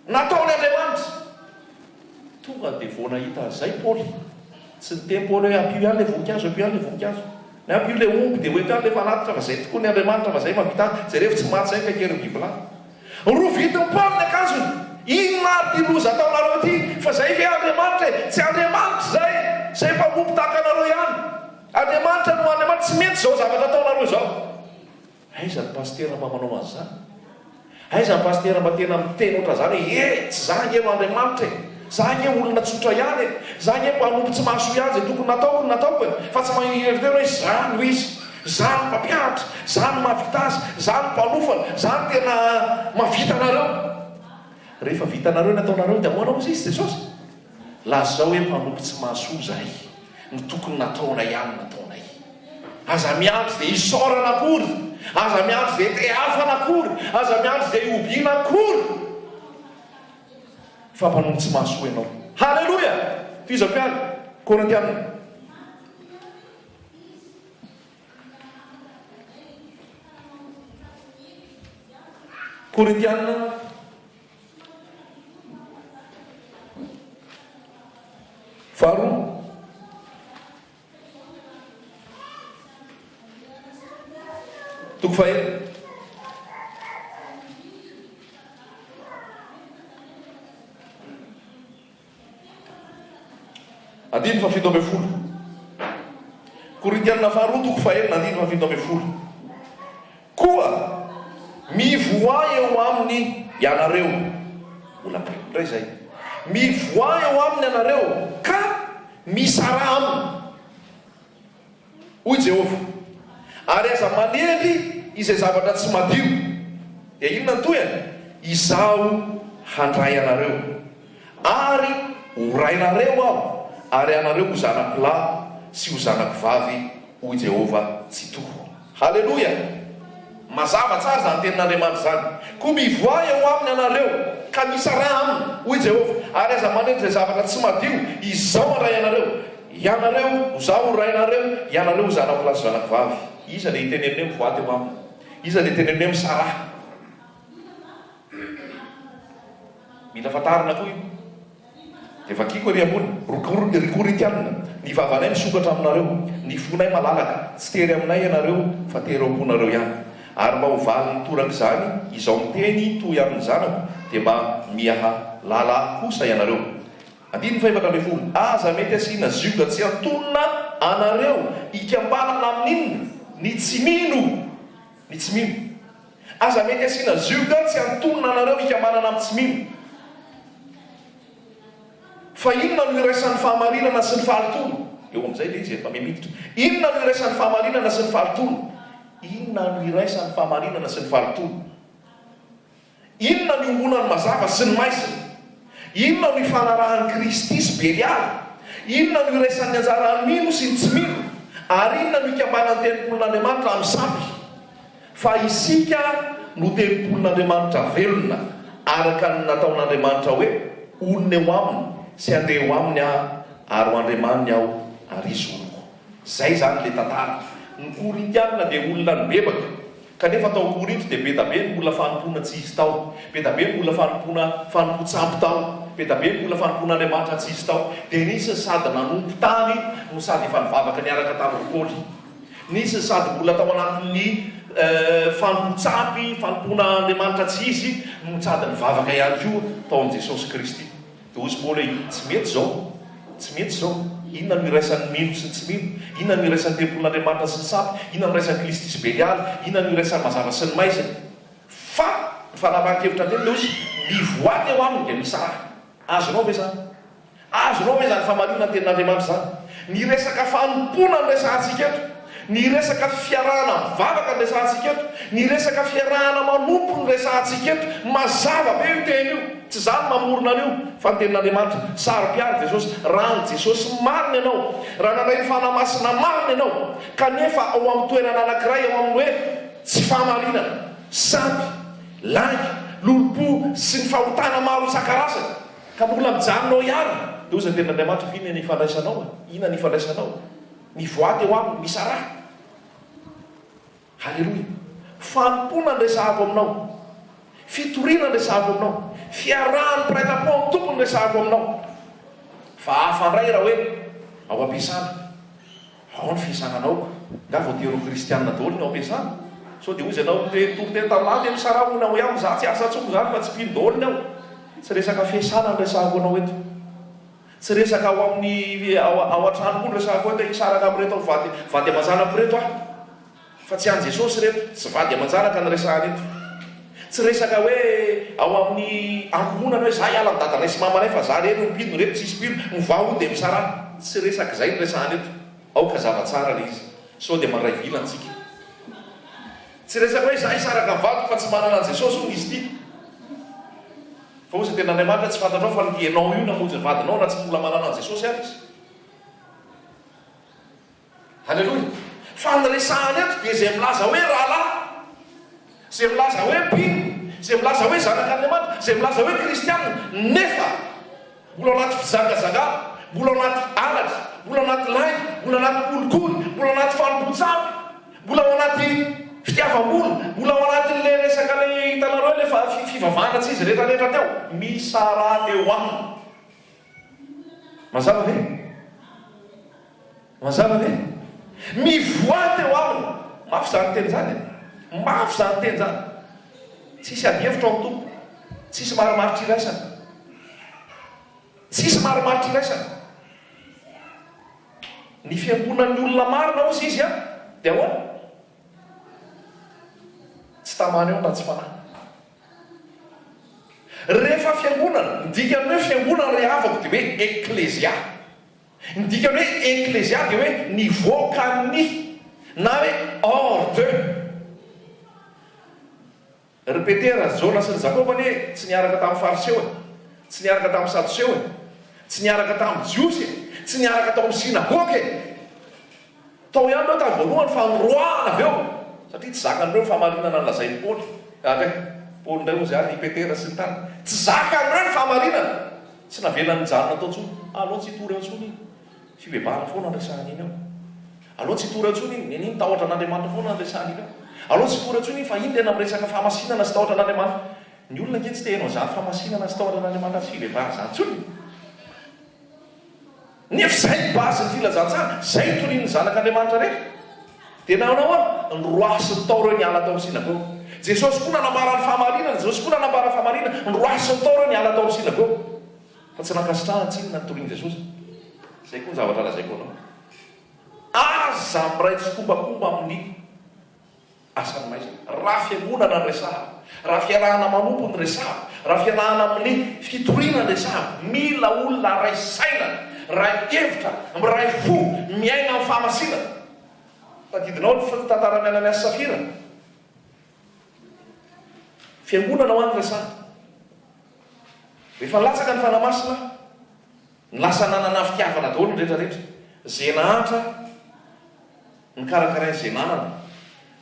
nataony Andriamanitra. Tonga dia vao nahita zay Paul, tsy niteny Paul hoe ampio ihany le voninkazo, ampio ihany le voninkazo, na ampio le omby dia hoe ihany le fanatitra fa zay tokoa ny Andriamanitra fa zay mampita zay rehefa tsy maty zay kaikeriny bibilava. Rovidiny Paul ny akanjony, inona ary ty loza ataonareo ty? Fa zay ve Andriamanitra? Tsy Andriamanitra zay mpamompo tahaka anareo ihany. Andriamanitra no Andriamanitra, tsy mety zao zavatra ataonareo zao. Aiza ny pastera mba manao an'izany? Aiza ny pastera mba tena miteny oatra zany hoe tsy zany eo Andriamanitra, zany eo olona tsotra ihany, zany eo mpanompo tsy mahasoa ihany zay tokony nataoko, fa tsy maneritery hoe zany ho izy, zany mpampianatra, zany mahavita azy, zany mpanofana, zany tena mavita anareo. Rehefa vita anareo nataonareo dia ahoana moa izy Jesosy? Lazao hoe mpanompo tsy mahasoa zahay, ny tokony nataona ihany nataonay. Aza miandry dia hisaorana akory, aza miandry dia te hafana akory, aza miandry dia hiobiana akory, fa mpanompo tsy mahasoa ianao. Halleloja! Fizam-piany Korintianina faharoa toko fahaenina andiny fa 17. Korintianina faharoa toko fahaenina andiny fa 17. Koa mivoa eo aminy ianareo, mbola ndray zay, mivoa eo aminy ianareo ka misara aminy hoy Jehova, ary aza manely izay zavatra tsy madio dia inona toyany? Izaho handray anareo ary horainareo aho, ary anareo ho zanako lahy sy ho zanako vavy hoy Jehova tsy toho. Halleloja! Mazava tsara zany tenin'Andriamanitra zany. Koa mivoa eo aminy anareo ka misara aminy hoy Jehova, ary aza maneny izay zavatra tsy madio, izaho handray anareo, ianareo zaho ho rainareo, ianareo ho zanako lahy sy zanako vavy. Iza le hiteneneo mivoa teo aminy? Iza le hiteneneo misara? Mila fatarina koa io. Dia vakiko ery ambony, ry Korintianina, ny vavanay misokatra aminareo, ny fonay malalaka, tsy tery aminay ianareo fa tery amponareo ihany. Ary mba ho valy nitoraka izany izao miteny toy amin'ny zanako dia mba miahalala kosa ianareo. Andiny 17. Aza mety asiana zioka tsy antonona anareo ikambanana amin'inona? Ny tsy mino. Ny tsy mino. Aza mety asiana zioka tsy antonona anareo ikambanana amin'ny tsy mino. Fa inona no iraisan'ny fahamarinana sy ny fahalitoana? Eo amin'izay le izy efa mimiditra. Inona no iraisan'ny fahamarinana sy ny fahalitoana? Inona no iraisan'ny fahamarinana sy ny fahalitoana? Inona no iombonany mazava sy ny maisina? Inona no ifanarahan'ny Kristy sy Belialy? Inona no iraisan'ny anjarany mino sy ny tsy mino? Ary inona no ikambanany tempolin'Andriamanitra amin'ny sampy? Fa isika no tempolin'Andriamanitra velona, araka ny nataon'Andriamanitra hoe olona eo aminy sy andeha ho aminy aho ary ho andriamaniny aho ary izy oloko. Zay zany le tantara. ny korintianina dia olona nybebaka kanefa tao korinto dia betabe ny olona fanompoana tsy izy tao, betabe ny olona fanompo-tsampy tao, betabe ny olona fanompoan'Andriamanitra tsy izy tao. Dia nisy sady nanompo tany no sady efa nivavaka niaraka tamin'ny Paoly, nisy sady mbola tao anatin'ny fanompo-tsampy fanompoan'Andriamanitra tsy izy no sady nivavaka ihany koa tao amin'i Jesosy Kristy. Dia ozy Paoly hoe tsy mety zao, tsy mety zao. Inona no iraisan'ny mino sy tsy mino? Inona no iraisan'ny tempolin'Andriamanitra sy ny sampy? Inona no iraisan'ny Kristy Belialy? Inona no iraisan'ny mazava sy ny maizina? Fa ny fanapahan-kevitra teny dia ozy mivoady eo aminy dia misy raha. Azonao ve zany? Azonao ve zany famarinana ny tenin'Andriamanitra zany? Ny resaka fanompoana ny resahantsika eto, ny resaka fiarahana mivavaka ny resahantsika eto, ny resaka fiarahana manompo ny resahantsika eto, mazava be io teny io. Tsy zany mamorona an'io fa ny tenin'Andriamanitra. Saro-piary Jesosy, raha ny Jesosy marina ianao, raha nanay ny fanamasina marina ianao, kanefa ao amin'ny toerana anankiray ao amin'ny hoe tsy fahamarinana, sampy, langy, lolopo sy ny fahotana maro isan-karazany, ka mbola mijanonao ihany. Dia ozy ny tenin'Andriamanitra fa inona ny ifandraisanao? Inona ny ifandraisanao? Mivoady eo aminy misy raha. Halleloia. Fanompoana ny resahako aminao, fitoriana ny resahako aminao, fiarahan'ny mpiray-tam-po amin'ny tompony resahako aminao. Fa hafandray raha hoe ao ampiasana, ao ny fiasananao nga voatero kristianina daholo ny ao ampiasana. So dia ozy ianao toriteny tamin'ahy dia misaraona hoe aho za tsy asa tsoko zany fa tsy mpino daholo ny aho. Tsy resaka fiasana ny resahako anao eto, tsy resaka ao amin'ny ao an-trano koa ny resahako eto hisaraka amin'reto aho vady aman-janako reto aho, fa tsy any Jesosy reto, tsy vady aman-janaka ny resahana eto. Tsy resaka hoe ao amin'ny ankomonana hoe za hiala ny dadanay sy mamanay fa za rery mpino reto tsisy mpino mivaho dia misarana. Tsy resaka izay ny resahana eto. Aoka zava-tsara le izy, so dia mandray vilantsika. Tsy resaka hoe za hisaraka mivady fa tsy manana an Jesosy hoy izy ity. Fa ozy tena Andriamanitra tsy fantatrao fa ny ianao io namonjy ny vadinao na tsy mbola manana an Jesosy ary izy. Halleloia. Fa ny resahana eto dia izay milaza hoe rahalahy, izay milaza hoe mpino, izay milaza hoe zanak'Andriamanitra, izay milaza hoe kristianina, nefa mbola anaty fizangazangana, mbola anaty alatra, mbola anaty lainy, mbola anaty kolikoly, mbola anaty fanompo-tsampy, mbola ao anaty fitiavam-bola, mbola ao anatin'le resaka le hitanareo le fivavahana tsy izy rehetrarehetra teo, misarana eo aminy. Mazava ve? Mazava ve? Mivoady eo aminy. Mafy zany teny zany, mafy zany teny zany. Tsisy adihevitra ao tompo, tsisy marimaritra iraisana, tsisy marimaritra iraisana. Ny fiangonan'ny olona marina ozy izy a dia ahoana? Tsy tamana eo na tsy fanahy. Rehefa fiangonana, ndika ny hoe fiangonana rehavako dia hoe eklésia. Ndika ny hoe eklésia dia hoe nivoaka ny na hoe hors de. Répétera Jona sy ny Jakoba hoe tsy niaraka tamin'ny fariseo e, tsy niaraka tamin'ny sadoseo e, tsy niaraka tamin'ny jiosy e, tsy niaraka tao amin'ny sinagoga e. Tao ihany reo tamin'ny voalohany fa niroahana avy eo, satria tsy zakan'ireo fahamarinana ny lazain'ny Paoly. Paoly indray moa zany Petera sy ny tany, tsy zakan'ireo ny fahamarinana, tsy navelany nijanona tao ntsony. Aleo tsy hitory eo ntsony iny, fivebahana foana ny resahana iny eo. Aleo tsy hitory eo ntsony iny, nen'iny tahotra an'Andriamanitra foana ny resahana iny eo. Aleo tsy hitory eo ntsony iny fa iny tena miresaka fahamasinana sy tahotra an'Andriamanitra. Ny olona nge tsy te hainao zany fahamasinana sy tahotra an'Andriamanitra sy fivebahana zany ntsony. Nefa zay ny bazy ny filazantsara, zay torian'ny zanak'Andriamanitra rehetra. Tena anao a ny roa sy ny tao reo niala tao amin'ny sinagoga. Jesosy koa nanambara ny fahamarinana, Jesosy koa nanambara ny fahamarinana, ny roa sy ny tao reo niala tao amin'ny sinagoga. Fa tsy nankasitrahana tsinona ny torian'i Jesosy. Zay koa ny zavatra lazaiko anao. Aza miray tsy kombakomba amin'ny asany maizina. Raha fiangonana ny resahana, raha fiarahana manompo ny resahana, raha fiarahana amin'ny fitoriana ny resahana, mila olona ray saina, ray hevitra, ray fo, miaina amin'ny fahamasinana. Tadidinao ny tantarany Ananiasy sy Safira. Fiangonana ho an'ny resahana. Rehefa latsaka ny fanamasina, ny lasa nanana fitiavana daholo ny rehetrarehetra. Zenahatra ny karakarainy zenanana.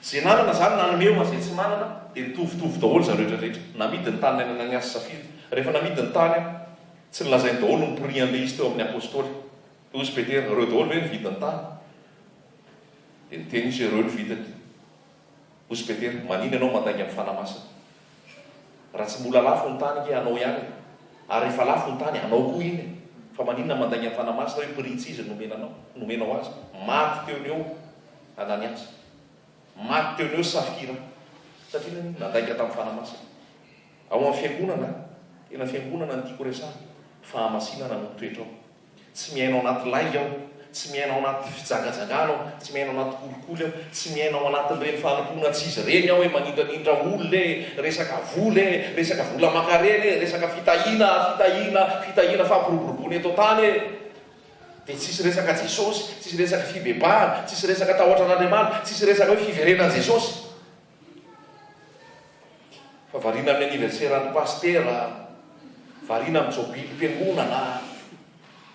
Zenanana zany nanomeo azay tsy manana dia nitovitovy daholo za rehetrarehetra. Namidy ny tany ny Ananiasy sy Safira. Rehefa namidy ny tany tsy nilazainy daholo ny prix an'ilay izy teo amin'ny apôstôly. Ozy Petera, reo daholo hoe nividy ny tany. dia niteny izy ireo ny vitany osy Petera manina ianao mandainga amin'ny fanamasina raha tsy mbola lafo ny tany ke anao ihany ary rehefa lafo ny tany anao koa iny fa maninona mandainga amin'ny fanamasina hoe piritsy izy nomenao azy maty teo ny eo Ananiasy maty teo ny eo Safira satria nandainga tamin'ny fanamasina ao amin'ny fiangonana tena fiangonana ny tiako resahana fahamasinana no toetra ao tsy miainao anaty laig aho tsy miainao anaty fijagajagana aho tsy miainao anaty kolikoly aho tsy miainao anatin'ireny fanompoana tsy izy reny aho hoe manindranindra olona resaka vola resaka vola makareny resaka fitahina fampiroboroboana eto tany dia tsisy resaka Jesosy tsisy resaka fibebahana tsisy resaka tahotra an'Andriamanitra tsisy resaka hoe fiverenan Jesosy fa variana amin'ny aniverseran'ny pastera variana amin'ny jobily mpiangonana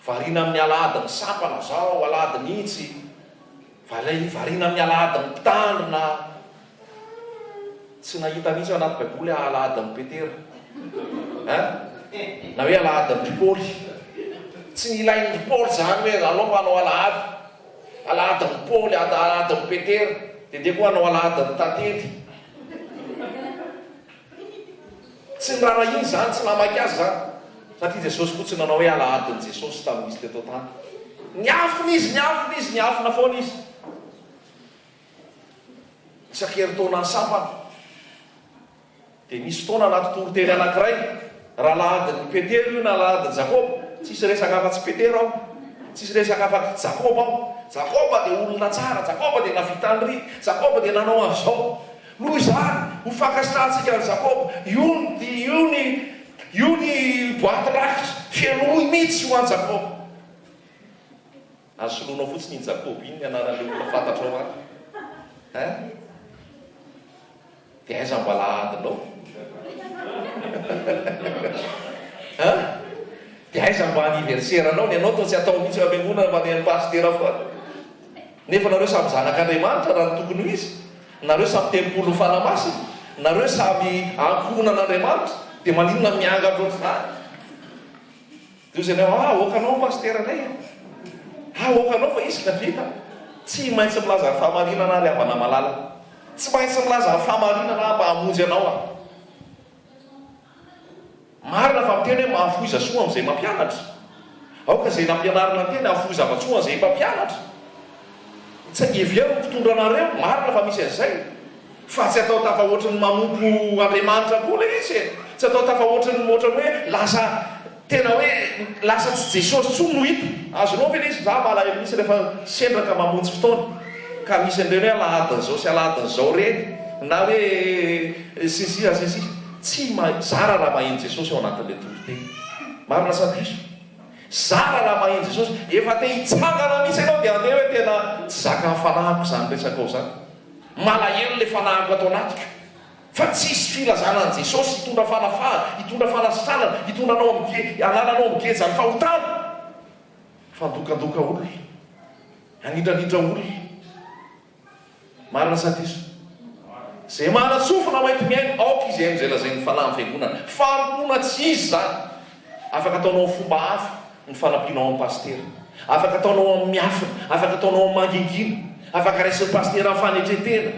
variana amin'ny alahadiny sampana zao alahadiny itsy variana amin'ny alahadiny mpitandrina tsy nahita mihitsy anaty baiboly alahadiny Petera na hoe alahadiny Paoly tsy ilain'ny Paoly zany hoe aloha anao alahadiny Paoly alahadiny Petera dia koa anao alahadiny tantely tsy nirara iny zany tsy namaky azy zany satria Jesosy fotsiny nanao hoe alahadiny Jesosy tamin'izy teto tany niafina foana izy isan-keritaona ny sampana dia misy fotoana anaty toriteny anankiray raha alahadiny Petera io na alahadiny Jakoba tsisy resaka afa-tsy Petera ao tsisy resaka afa-tsy Jakoba ao Jakoba dia olona tsara Jakoba dia navitandry Jakoba dia nanao an'izao noho izany ho fankasitrahantsika ny Jakoba io ny boaty rakitra fianohy mihitsy ho any Jakoba azo soloanao fotsiny iny Jakoba iny ny anarale olona fantatrao any dia aiza mba lahadinao dia aiza mba aniverseranao ny anao to tsy atao mihitsy ampiangonana mandeha ny pastera foana nefa nareo samy zanak'Andriamanitra raha ny tokony ho izy nareo samy tempolo fanamasina nareo samy ankonan'Andriamanitra dia maninona mianga loatr'izany dia ozy anao okanao pasteranay okanao fa izy ka vita tsy maintsy milaza ny fahamarinana ary havana malala tsy maintsy milaza ny fahamarinana mba hamonjy anao marina fa miteny hoe mahafoiza soa amin'izay mampianatra aoka izay nampianarina teny hahafoy zavatsoa amin'izay mpampianatra tsy angevero ny mpitondra anareo marina fa misy an'izay fa tsy atao tafa ohatrany mamompo Andriamanitra koa le izy tsy atao tafa ohatrany hoe lasa tena hoe lasa tsy Jesosy tsoa no hita azonao ve le izy za malahelo misy rehefa sendraka mamonjy fotoana ka misy an'ireny hoe alahadiny zao sy alahadiny zao reny na hoe sisisa tsy zara raha maheno Jesosy ao anatin'le toriteny marina sadiso zara raha maheno Jesosy efa te hitsangana misy ianao dia andeha hoe tena tsy zaka ny fanahiko zany resaka ao zany malahelo le fanahiko atao anatiko fa tsisy filazana an Jesosy hitondra fanafaha hitondra fanasitrana hitondra analanao amigejany fahotana fandokandoka olona anindranindra olona marina sadiso zay manatsofina mainty miaino aoka izy amin'izay lazainy fanahy ny fiangonana fanompoana tsy izy zany afaka ataonao fomba hafa ny fanampianao amin'ny pastera afaka ataonao amin'ny miafina afaka ataonao amin'ny mangingina afaka raisin'ny pastera amin'ny fanetretena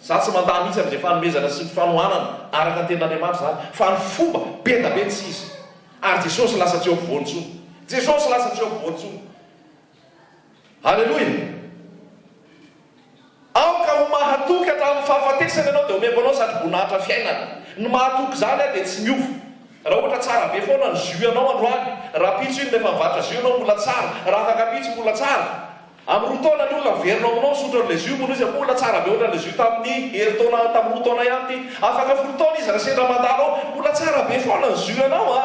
za tsy mandaha mihitsy amin'izay fanomezana sy ny fanohanana araka ny ten'Andriamanitra zany fa ny fomba be da be tsy izy ary Jesosy lasa tsy eo ampovoanitsony Jesosy lasa tsy eo ampovoanitsony halleloia aoka ho mahatoky hatramin'ny fahafatesana ianao dia omembanao satroboninahitra fiainana ny mahatoky zany dia tsy miova raha ohatra tsara be foana ny jus anao androany raha pitso iny rehefa mivatra jus anao mbola tsara raha afaka pitso mbola tsara amin'ny roa taona ny olona verina aminao sotra le jus moa izy mbola tsara be ohatra le jus tamin'ny heritaona tamin'ny roa taona ihany ty afaka folo taona izy raha sendra mandanao mbola tsara be foana ny jus anao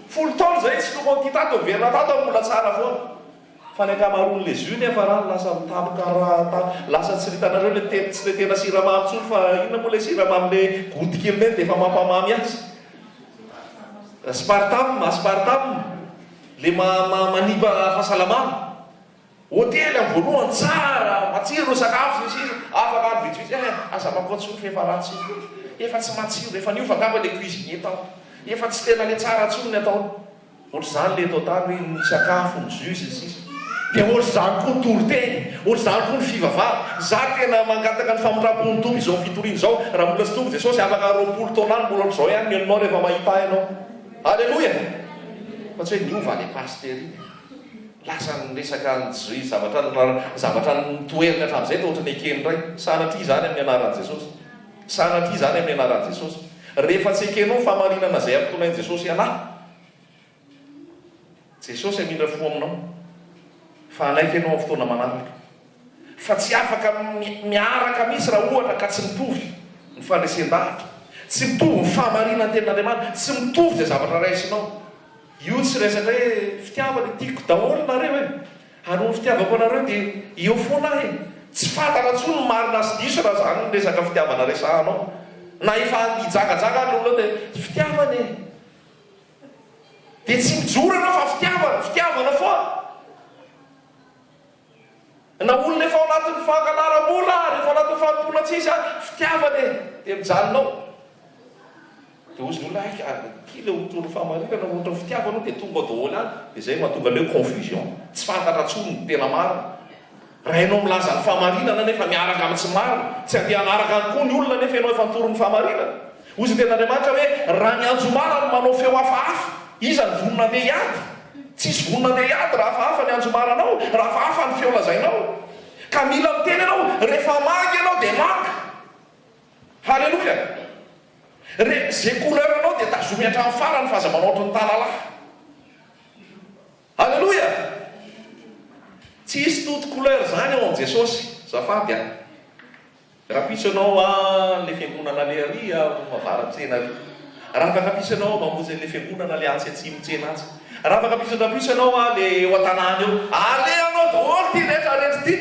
folo taona zay tsy lokony ty tato verina tato mbola tsara foana fa ny akamaroan'le jus nefa raha lasa mitamoka raha lasa tsy ritanareo tsy le tena siramamy tsony fa inona moa le siramamy le godikely reny dia efa mampamamy azy aspartame le maniba fahasalamana hôtely amin'ny voalohany tsara matsiro sakafo afaka ary vitsivitsy aza makoatsony fa efa ratsy efa tsy matsiro efa niova angamba le cuisinier tao efa tsy tena le tsara tsony ny atao ohatr'izany le atao tany hoe ny sakafo ny jus sisy dia ohatr'izany koa ny toriteny, ohatr'izany koa ny fivavaha. Za tena mangataka ny famondrapony tombo izao fitoriana izao, raha mbola sy tombo Jesosy afaka 20 taona any mbola ohatr'izao ihany mianinao rehefa mahita ianao. Alleloia. Fa tsy hoe niova le pastery lasa ny resaka ny zavatra nitoerina hatramin'izay dia ohatrany ekeny iray. Sanatria zany amin'ny anaran'i Jesosy, sanatria zany amin'ny anaran'i Jesosy. Rehefa tsy ekenao famarinana izay ampotoanain'i Jesosy anahy, Jesosy amindra fo aminao, fa anaiky ianao amin'ny fotoana manaraka. Fa tsy afaka miaraka misy raha ohatra ka tsy mitovy ny fandresen-davitra, tsy mitovy ny famarinana ny tenin'Andriamanitra, tsy mitovy izay zavatra raisinao. Io tsy resaka hoe fitiavana tiako daholo nareo e, hanao ny fitiavako anareo dia eo foana ahy. Tsy fantara intsony ny marina sy diso raha zany ny resaka fitiavana resahanao. Na efa hijagajaga ny olona dia fitiavana e, dia tsy mijoro ianao fa fitiavana foa. Na olona efa ao anatin'ny fankalaram-bola, rehefa ao anatin'ny fanompoana tsisy fitiavana e, dia mijanonao. Dia ozy olona kila otolo famarinana ohatra fitiavana dia tonga daholo any, dia izay mahatonga leo confusion, tsy fantatra intsony ny tena marina. Raha ianao milaza ny famarinana nefa miaraka amin'ny tsy marina, tsy andeha hanaraka any koa ny olona nefa ianao efa nitoro ny famarinana. Ozy ten'Andriamanitra hoe raha ny anjomara no manao feo hafahafa, iza ny vonona andeha hiady? Tsisy vonona andeha hiady raha hafahafa ny anjomaranao, raha hafahafa ny feo lazainao. Ka mila miteny ianao, rehefa maga ianao dia maga. Halleloia. Zay couleur anao dia tazomy hatramin'ny farany fa aza manaotry ny tanalahy. Halleloia. Tsisy toto couleur zany ao amin'ny Jesosy. Zafady a. Raha pitso ianao le fiangonana le ary mavaran-tsena ary. Raha afaka pitso ianao mamonjy le fiangonana le antsy atsimo-tsena antsy. Raha afaka pitso ianao le eo an-tanàna eo. Aleanao daholo ty rehetra rehetra ty.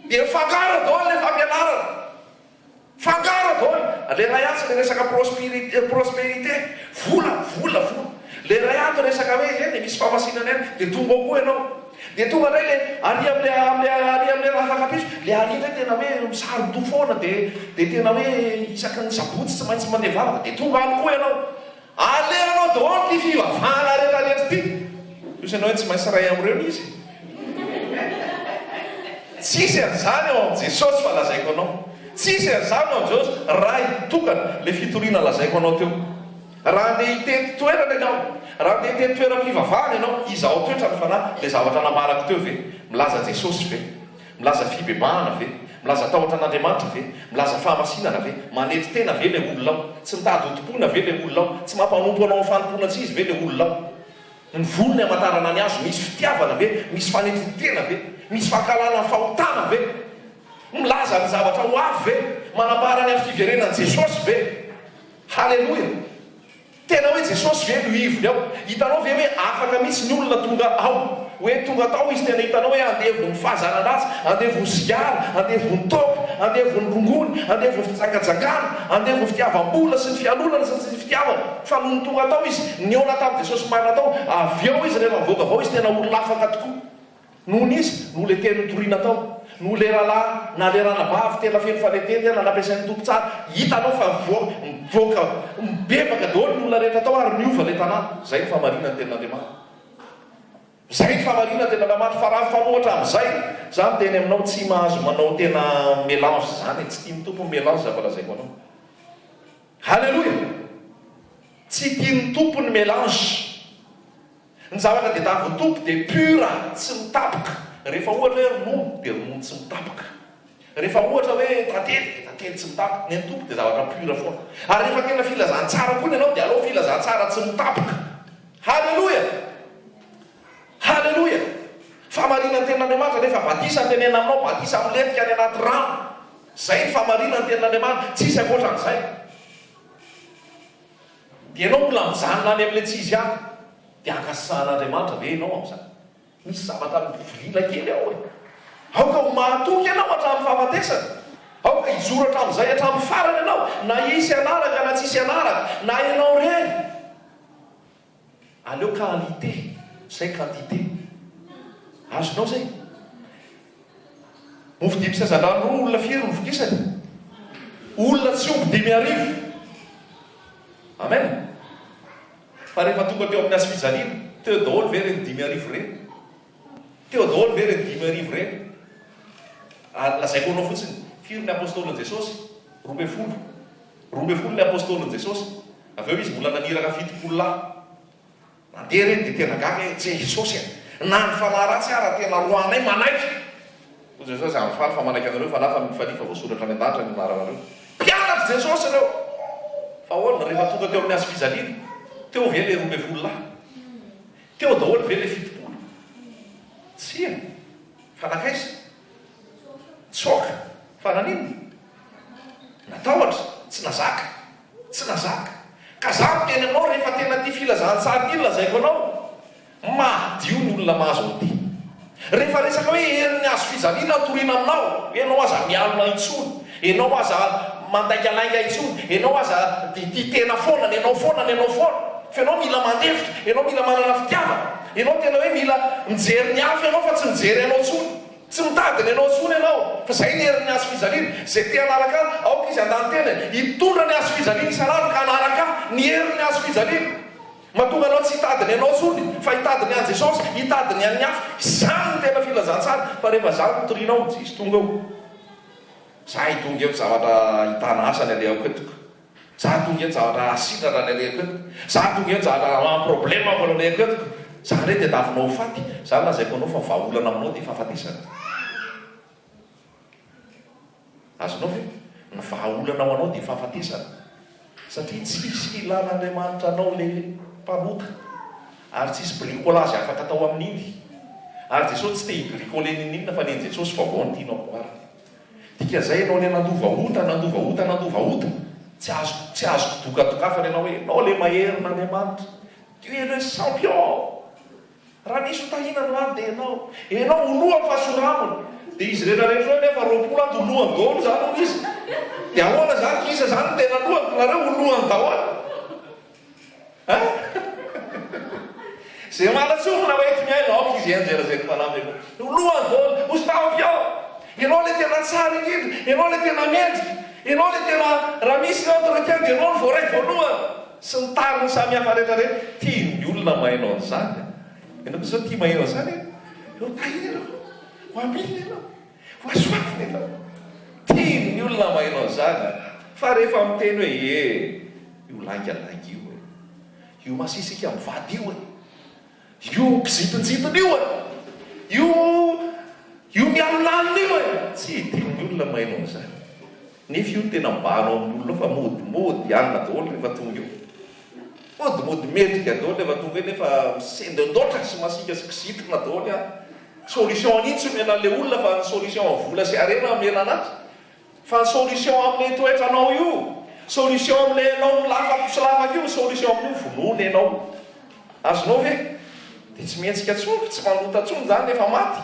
Dia fangaro daholo le fampianarana. Fangaro daholo. Le ray ato le resaka prospérité. Vola. Le ray ato resaka hoe dia misy famasinana eny dia tonga ao koa ianao. Dia tonga indray le ary amin'le raha afakapiso, le ary indray tena hoe misary-do foana dia tena hoe isaky ny sabotsy tsy maintsy mandeha vavaka dia tonga any koa ianao. Aleanao daholo ty fivavahana rehetrarehetra ty. Io ianao hoe tsy maintsy ray amin'ireo izy. Tsisy an'izany ao amin'ny Jesosy fa lazaiko anao. Tsisy an'izany ao amin'ny Jesosy ray tokana le fitoriana lazaiko anao teo. Raha andeha hitety toerana ianao, raha andeha hitety toeram-pivavahana ianao, izaho toetra ny fanahy le zavatra namarako teo ve? Milaza Jesosy ve? Milaza fibebahana ve? Milaza tahotra an'Andriamanitra ve? Milaza fahamasinana ve? Manety tena ve le olonao? Tsy mitady hotom-pona ve le olonao? Tsy mampanompo anao amin'ny fanompona tsy izy ve le olonao? Ny volony amantarana ny azo, misy fitiavana ve? Misy fanetitena ve? Misy fankalana ny fahotana ve? Milaza ny zavatra ho avy ve? Manambara ny amin'ny fiverenan'i Jesosy ve? Halleloia. Tena hoe Jesosy ve no ivony ao. Hitanao ve hoe afaka mihitsy ny olona tonga ao, hoe tonga tao izy tena hitanao hoe andevony fahazana-dratsy, andevony sigara, andevony toka, andevony rongony, andevony fitsangajangana, andevony fitiavam-bola sy ny fialolana sy ny fitiavana. Fa noho ny tonga tao izy, niona tamin'i Jesosy marina tao, avy eo izy rehefa mivoaka avao izy tena olona afaka tokoa. Noho n'izy, noho le teny nitoriana tao, noho le rahalahy na le ranabavy tena feno faneteny tena nampiasain'ny tompo tsara, hitanao fa mivoaka mibebaka daholo ny olona rehetra tao ary miova le tanàna. Zay ny famarinana ny tenin'Andriamanitra. Zay ny famarinana ny tenin'Andriamanitra. Fa raha fanohatra amin'izay, zany teny aminao tsy mahazo manao tena mélange zany, tsy tian'ny tompo mélange zafa lazaiko anao. Halleloia. Tsy tian'ny tompo ny mélange. Ny zavatra dia tavy tompo dia pura, tsy mitapoka. Rehefa ohatra hoe ronono dia ronono tsy mitapoka. Rehefa ohatra hoe tantely tsy mitapoka. Ny tompo dia zavatra pura foana. Ary rehefa tena filazantsara koa ianao dia aleo filazantsara tsy mitapoka. Halleloia. Halleloia. Famarinana ny tenin'Andriamanitra rehefa batisa tenena aminao, batisa miletika any anaty rano. Zay ny famarinana ny tenin'Andriamanitra, tsisy ankoatran'izay. Dia ianao mbola mijanona any amin'ilay tsisy any, dia ankasan'Andriamanitra ve ianao amin'izany? Misy zavatra mivilina kely ao e. Aoka ho mahatoky ianao hatramin'ny fahafatesana. Aoka hijoro hatramin'izay hatramin'ny farany ianao, na hisy anaraka na tsisy anaraka, na ianao rery. Aleo qualité, zay quantité. Azonao zay. Mofo dimy sy azan-drano roa olona firy no vokisany. Olona tsy omby 5,000. Amen. Fa rehefa tonga teo amin'ny asa fijaliana, teo daholo ve reny 5,000 reny. teo daholo ve reny 5 arivo reny lazaiko anao fotsiny firy ny apôstôlin Jesosy 12 ny apôstôlin Jesosy avy eo izy mbola naniraka 70 lahy nandeha reny dia tena gaga Jesosy na ny fanahy ratsy ara tena roanay manaiky Jesosy amin'ny faly fa manaiky anareo fa lafa mifalifa voasoratra any an-danitra ny anaranareo mpianatra Jesosy reo fa ahoana rehefa tonga teo amin'ny azo fijaliana teo ve le 12 lahy teo daholo ve le 70 tsia fanakaiza tsoka fa nanino natahotra tsy nazaka ka za miteny anao rehefa tena ty filazantsary iny lazaiko anao madio ny olona mahazo ty rehefa resaka hoe herin'ny azo fijaliana atoriana aminao enao aza mialona intsony enao aza mandaikalainga intsony enao aza ty tena foana enao foana fa enao mila mandevitra enao mila manana fitiavana enao tena hoe mila mijery ny afy anao fa tsy mijery anao tsony tsy mitadiny anao tsony ianao fa zay ny herin'ny azo fijaliana zay te anaraka aoka izy andany tena hitondra ny azo fijaliana isanandro ka anaraka ny herin'ny azo fijaliana mahatonga anao tsy hitadiny anao tsony fa hitadiny an Jesosy hitadiny an'ny afy zany tena filazantsara fa rehefa zany torinao tsisy tonga eo za hitonga eo zavatra hitana asany alehako etoko za tonga eo zavatra asinana ny alehako etoko za tonga eo zavatra problème ako ny alehako etoko za re dia davinao faty za lazaiko anao fa vahaolana aminao dia fahafatesana azonao ve ny vahaolana ao anao dia fahafatesana satria tsisy ilan'Andriamanitra anao le mpanota ary tsisy bricolage afaka atao amin'iny ary Jesosy tsy te hibricole nin'inona fa len Jesosy vaovao ny tianao amboarina dika zay anao le nandovaota tsy azo dokadokafana ianao hoe enao le maherin'Andriamanitra tu es le champion raha nisy hotahinany any dia enao olohany fahasoramony dia izy rehetrarehetra hoe nefa 20 ady olohany daholo zany hoy izy dia ahoana zany kisa zany tena lohany nareo olohany daholo zay malatsofina oety miaina aoka izy enjerazeny fanamiko olohany daholo ho champion enao le tena tsara indrindra enao le tena mendrika enao le tena raha misy entretien dia enao ny voaray voalohany sy ny tariny samy hafa rehetrarehetra tia ny olona mahainao an'izany enao zao tia mahainao zany eo tahiny ianao ho amilina ianao ho asoafina ianao tia ny olona mahainao an'izany fa rehefa miteny hoe io langalangy io masisika mivady io mpizitonjitony io mialonalina io tsy tia ny olona mahainao an'izany nefa io tena mbanao amin'olona fa modimody alina daholo rehefa tonga eo modimody metrika daholo rehefa tonga eo nefa sendandoatra sy masika sy kisitrona daholo solution an'iny tsy omena an'le olona fa ny solution amin'ny vola sy arena omena anazy fa ny solution amin'le toetra anao io solution amin'le anao lafako sy lafaka io solution amin'io vonoana ianao azonao ve dia tsy mientsika tsony tsy manota tsony zany nefa maty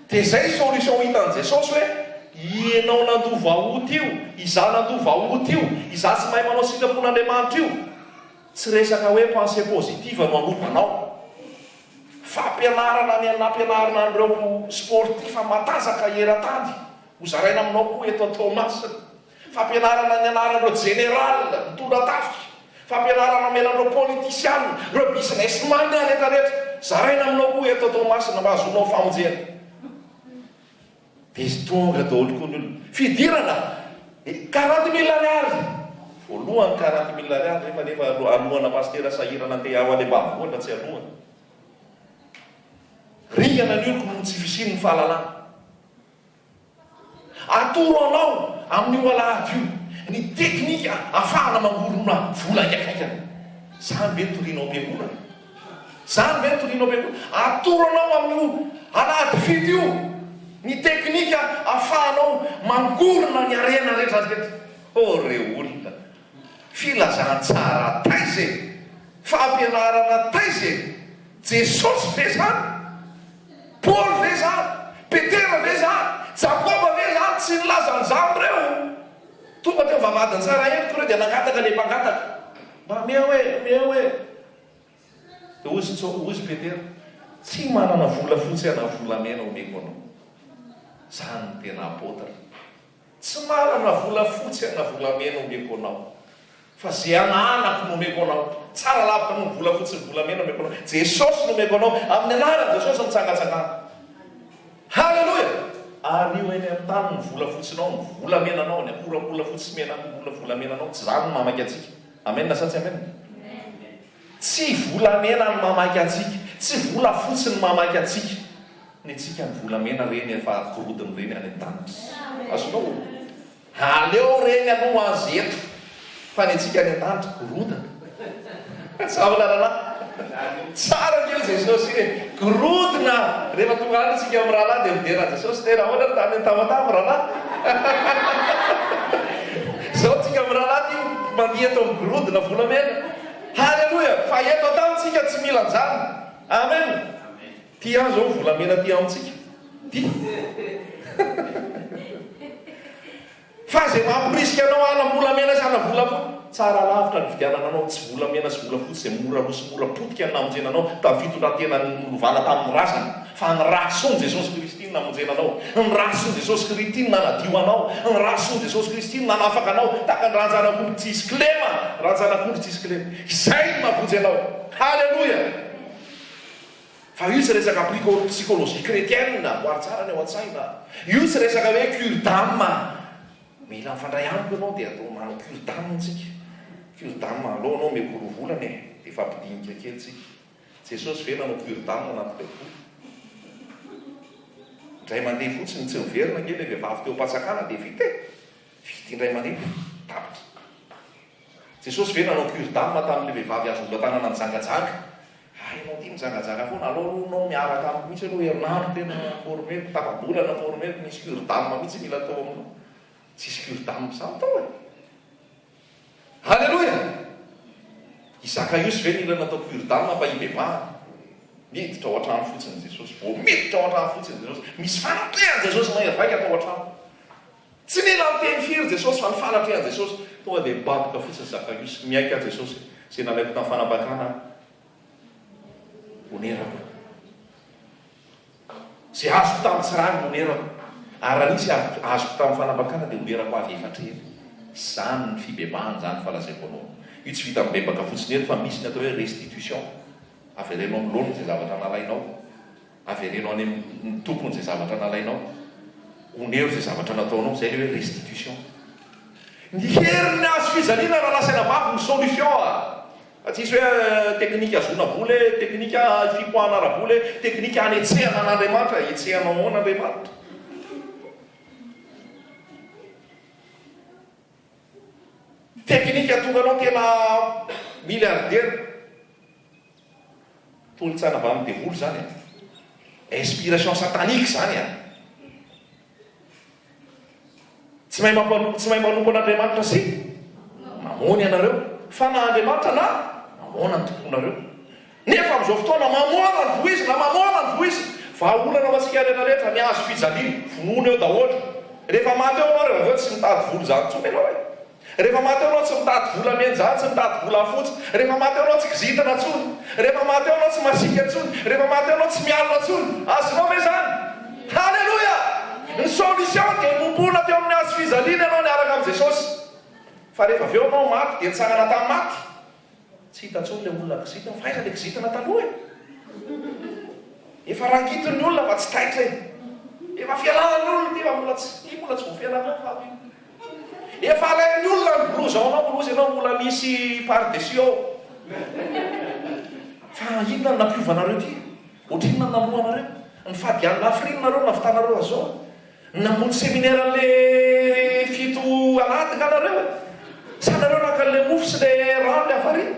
dia zay solution hitan'i Jesosy hoe ianao nandovaoty io iza nandovaoty io iza tsy mahay manao sitrapon'Andriamanitra io tsy resaka hoe pensée positive no anompanao fampianarana ny anampianarana an'ireo sportif matazaka era-tany ho zaraina aminao koa eto Thomas fampianarana ny anaran'ireo général mitondra tafika fampianarana melan'ireo politician ireo businessman rehetrarehetra zaraina aminao koa eto Thomas na mahazonao famonjena dia izy tonga daholo koa ny olona fidirana 40 000 ariary voalohany 40 000 ariary nefa alohana pastera sahirana andeha ao any ambanivohitra tsy alohana ringana ny oloko no tsy fisiny ny fahalalana atoro anao amin'io alahady io ny teknika ahafahana mangorona vola akakaikana zany ve torianao am-piangonana zany ve torianao am-piangonana atoro anao amin'io alahady fito io ny teknika ahafahanao mangorona ny arena rehetrarehetra reo olona filazantsara taize fampianarana taize Jesosy ve zany Paul ve zany Petera ve zany Jakoba ve zany tsy nilazan'izany reo tonga teo vavadiny tsara eniko reo dia nangataka le mpangataka mba mea hoe ozy Petera tsy manana vola fotsy ana volamena omeko anao zany tena apôtra tsy manana vola fotsy ana volamena omeko anao fa zay ananako no omeko anao tsara lavaka no vola fotsy ny volamena omeko anao Jesosy no omeko anao amin'ny anarany Jesosy mitsangatsangana halleloia. Ary io eny amin'ny tany ny vola fotsinao, ny volamenanao, ny akorambola fotsimenao, volamenanao, tsy zany ny mamaky atsika. Amen na satsy amen. Tsy volamena ny mamaky atsika, tsy vola fotsiny mamaky atsika. Ny atsika ny volamena reny efa korodiny reny any an-tany. Azonao aleo reny aloha azy eto, fa ny atsika any an-tany korodina. Saolalala tsara kely Jesosy re korodina rehefa tonga any tsika amin'ny rahalahy dia midera Jesosy tena hoana ny tany tamatama rahalahy. Zao tsika amin'ny rahalahy ty mandiha eto amin'ny korodina volamena. Halleloia. Fa eto an-tany tsika tsy mila anjany. Amen. Ty azo zao volamena ty amintsika ty. Fa zay mampirisika anao anam-bolamena sy anam-volamena tsara lavitra ny vidianananao, tsy volamena sy volafotsy zay mora rosy mora potika ny namonjenanao tafitona-tena nylovana tamin'ny razana. Fa ny rason Jesosy Kristy namonjenanao, ny rason Jesosy Kristy nanadio anao, ny rason Jesosy Kristy nanafaka anao taka ny ranjanak'olo tsisy klema, ranjanak'olo tsisy klema. Izay mavonjy anao. Halleloia. Fa io tsy resaka psychologie chrétienne voary tsara ny ao an-tsaina. Io tsy resaka hoe cure d'âme. Mila mifandray amiko ianao dia atao manao cure d'âme tsika. Cure d'âme aloha anao mekoro volana dia fampidinika kely tsika. Jesosy ve nanao cure d'âme anaty baiboly. Indray mandeha fotsiny tsy miverina kely le vehivavy teo am-patsakana dia vita vita indray mandeha tapitra. Jesosy ve nanao cure d'âme tamin'le vehivavy azo ola-tanana ny jangajanga. Hainao ty mijangajanga foana aloha nao miaraka amiko mihitsy aloha herinandro tena formel tapa-bolana formel misy cure d'âme mihitsy mila atao aminao. Tsisy cure d'âme zany tao e. Halleloia. Isakaios ve nila natao cure d'âme fa ivevahana. Miditra ao an-trano fotsiny Jesosy. Vao miditra ao an-trano fotsiny Jesosy. Misy fanatrehan Jesosy mahery atao an-trano. Tsy mila miteny firy Jesosy fa ny fanatrehan Jesosy. Tonga dia mibaboka fotsiny Sakaios. Miaika Jesosy. Izay nalaiko tamin'ny fanambakana. Onerako. Izay azoko tamin'ny tsirany onerako. Ary raha nisy azoko tamin'ny fanambakana dia onerako avy efatrely. Zany ny fibebahana, zany ny falazaiko anao. Io tsy vita mibebaka fotsiny eto fa misy ny atao hoe restitution. Averenao amin'ny lôny izay zavatra nalainao. Averenao any amin'ny tompony izay zavatra nalainao. Onero izay zavatra nataonao, izay le hoe restitution. Ny heriny azo fizaliana raha lasaina vavy ny solution fa tsisy hoe teknika azona voly, teknika fipoahana ara-boly, teknika anetsehana an'Andriamanitra, etsehanao ao n'Andriamanitra. Teknika tonga anao tena milliardaire. Tolontsana avy amin'ny devoly zany inspiration satanique zany tsy mahay manompo an'Andriamanitra sy mamony ianareo fa na Andriamanitra na mamona ny tomponareo. Nefa amin'izao fotoana mamona ny voizy na mamona ny voizy vahaolana matsika arena rehetra mihazo fijaliana vonoana eo daholo. Rehefa maty eo anao rehefa tsy mitady voly zany tsony ianao e. Rehefa maty anao tsy mitady volamena zany, tsy mitady vola fotsy. Rehefa maty anao tsy kizitana tsony. Rehefa maty anao tsy masika tsony. Rehefa maty anao tsy mialina tsony. Azonao ve zany? Halleluia. Ny solution dia mombona teo amin'ny hazo fijaliana ianao niaraka amin'ny Jesosy. Fa rehefa avy eo anao maty dia nitsangana tamin'ny maty. Tsy hita tsony le olona kizitana, fa aiza le kizitana taloha e. Efa rakitony olona fa tsy taitra e. Efa fialanany olona ty fa mbola tsy voafialana fa efa alain'ny olona ny blouse ao anao, blouse ianao mbola misy par-dessus ao. Fa inona ny nampiovanareo ty? Ohatrinona ny namoanareo? Ny fadiany lafrinareo navitanareo azao. Namonjy séminaire an'le fito anatika anareo e. Sa nareo naka le mofo sy le rano le afarina.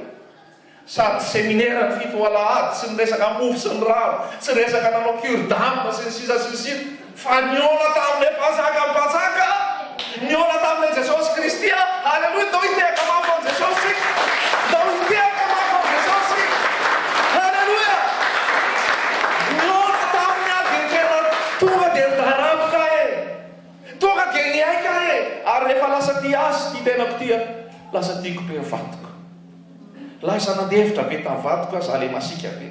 Sady séminaire ny fito alahady sy ny resaka mofo sy ny rano, tsy resaka nanao cure d'âme sy ny sisa sy ny sisa. Fa niona tamin'le mpanjaka. Niona tamin'le Jesosy Kristy. Halleluja. Dao hiteka mafy an Jesosy. Dao hiteka mafy an Jesosy. Halleluja. Niona tamin'ny aventrena tonga dia nidaraboka e. Tonga dia niaika e. Ary rehefa lasa ty azy ty tenako tia, lasa tiako be vatok. Lasa nandevitra be tamin'ny vatok za le masika be.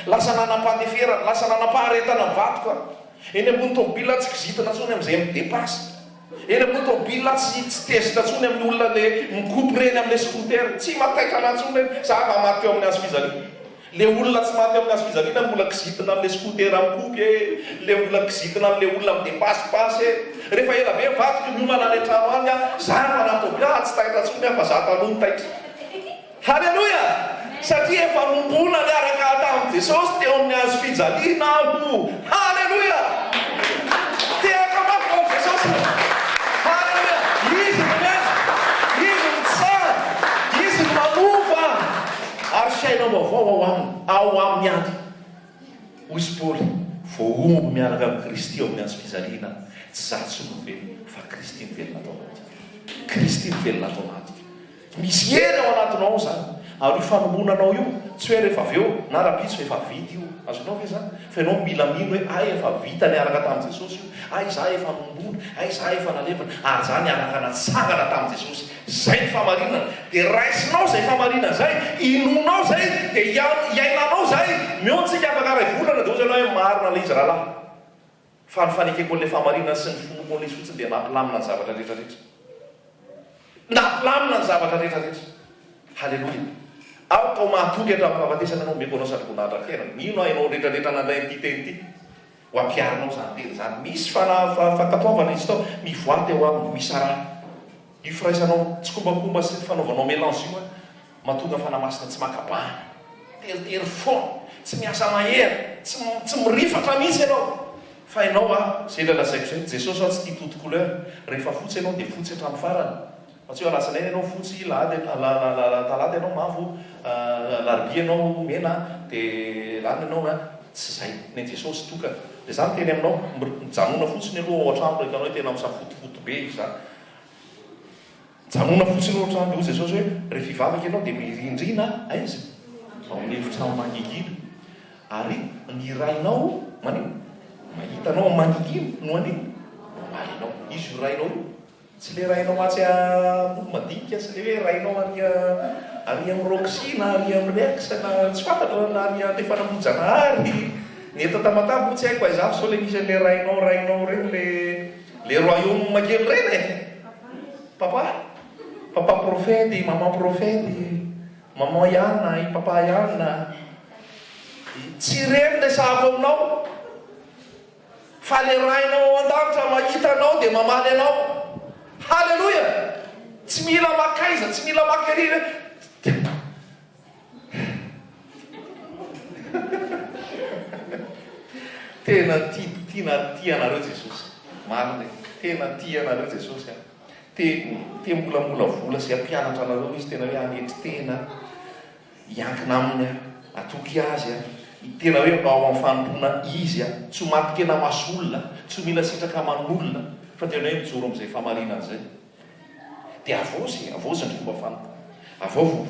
Lasa nanam-pandeferana, lasa nanam-paharetana vatok. Eny ambony tômôbila tsy kizitana tsony amin'izay midepasy. Eny ambony tômôbila tsy tezitra tsony amin'ny olona le mikopo reny amin'le scooter. Tsy mataika anazy tsony reny. Za fa maty eo amin'ny hazo fijaliana. le olona tsy maty amin'ny azo fizaliana mbola kizitina amin'le skotera mikoky le olona kizitina amin'le olona midepasipasy rehefa ela be vatika miomana any an-trano any a zany fanatobia tsy taitra tsony fa za taloha taitra halleloia satria efa nombona miaraka tamin'i jesosy teo amin'ny azo fijaliana aho halleloia teaka mafy ao jesosy halleloia izy izy mitsara izy manova ary fiainao vaovao ao amin'ny ady hoy izy Paoly voaomby miaraka amin'ny Kristy ao amin'ny azo fijaliana tsy za tsy novely fa Kristy nivelona tao anaty Kristy nivelona tao anaty misy hery ao anatinao zany ary io fanombonanao io tsy hoe rehefa avy eo na rapitso efa vita io azonao ve zany fa ianao mila mino hoe ay efa vita niaraka tamin'i Jesosy io ay za efa nombona ay za efa nalevana ary za niaraka natsangana tamin'i Jesosy zay ny famarinana dia raisinao zay famarinana zay inonao zay dia iainanao zay miontsika afaka ray volana dia ozy anao hoe marina le izy rahalahy fa ny fanekeko an'le famarinana sy ny finokon'le izy fotsiny dia nampilamina ny zavatra rehetrarehetra nampilamina ny zavatra rehetrarehetra halleloia ao tao mahatoky hatramin'ny fahafatesana anao meko anao satrobonahatraka tena mino hainao rehetrarehetra nanday nyity teny ity ho ampiarinao zany teny zany misy fakatoavana izy tao mivoaty eo aminy misy araha io firaisanao tsy kombakomba sy fanaovanao mélange io mahatonga fanamasina tsy makabana teritery foana tsy miasa mahery tsy mirifatra mihitsy ianao fa ianao zay le lazaiko zay Jesosy ao tsy tia toute couleur rehefa fotsy ianao dia fotsy hatramin'ny farany fa tsy hoe alatsinainy ianao fotsy talata ianao mavo larobia ianao mena dia lany ianao tsy zay ny Jesosy tokana dia zany teny aminao mijanona fotsiny aloha ao an-trano rehefa anao tena misafotofoto be izy zany janona fotsiny ao an-trano dia ho Jesosy hoe rehefa hivavaka ianao dia mirindrina aizy ao amin'ny efitrano mangingina ary ny rainao manino mahitanao mangingina no anino malinao izy io rainao io tsy le rainao atsy madinika sy le hoe rainao ary amin'ny roxy na ary amin'ny rex na tsy fantatra na ary le fanambojana ary ny eto tamatabo tsy haiko aizafy sao le misy an'le rainao reny le royaume makely reny papa profety maman profety maman Iana i papa Iana tsy reny le sahabo aminao fa le rainao an-davitra mahitanao dia mamaly anao halleloia tsy mila makaiza tsy mila makeriry tena tia anareo Jesosy marina tena tia anareo Jesosy te mbolambola vola sy ampianatra anareo izy tena hoe anetry tena iankina aminy atoky azy tena hoe ao amin'ny fanompona izy tsy ho maty tena maso olona tsy ho mila sitraka aman'olona fa tena hoe mijoro amin'izay famarinana zay dia avozy ny fomba fanompo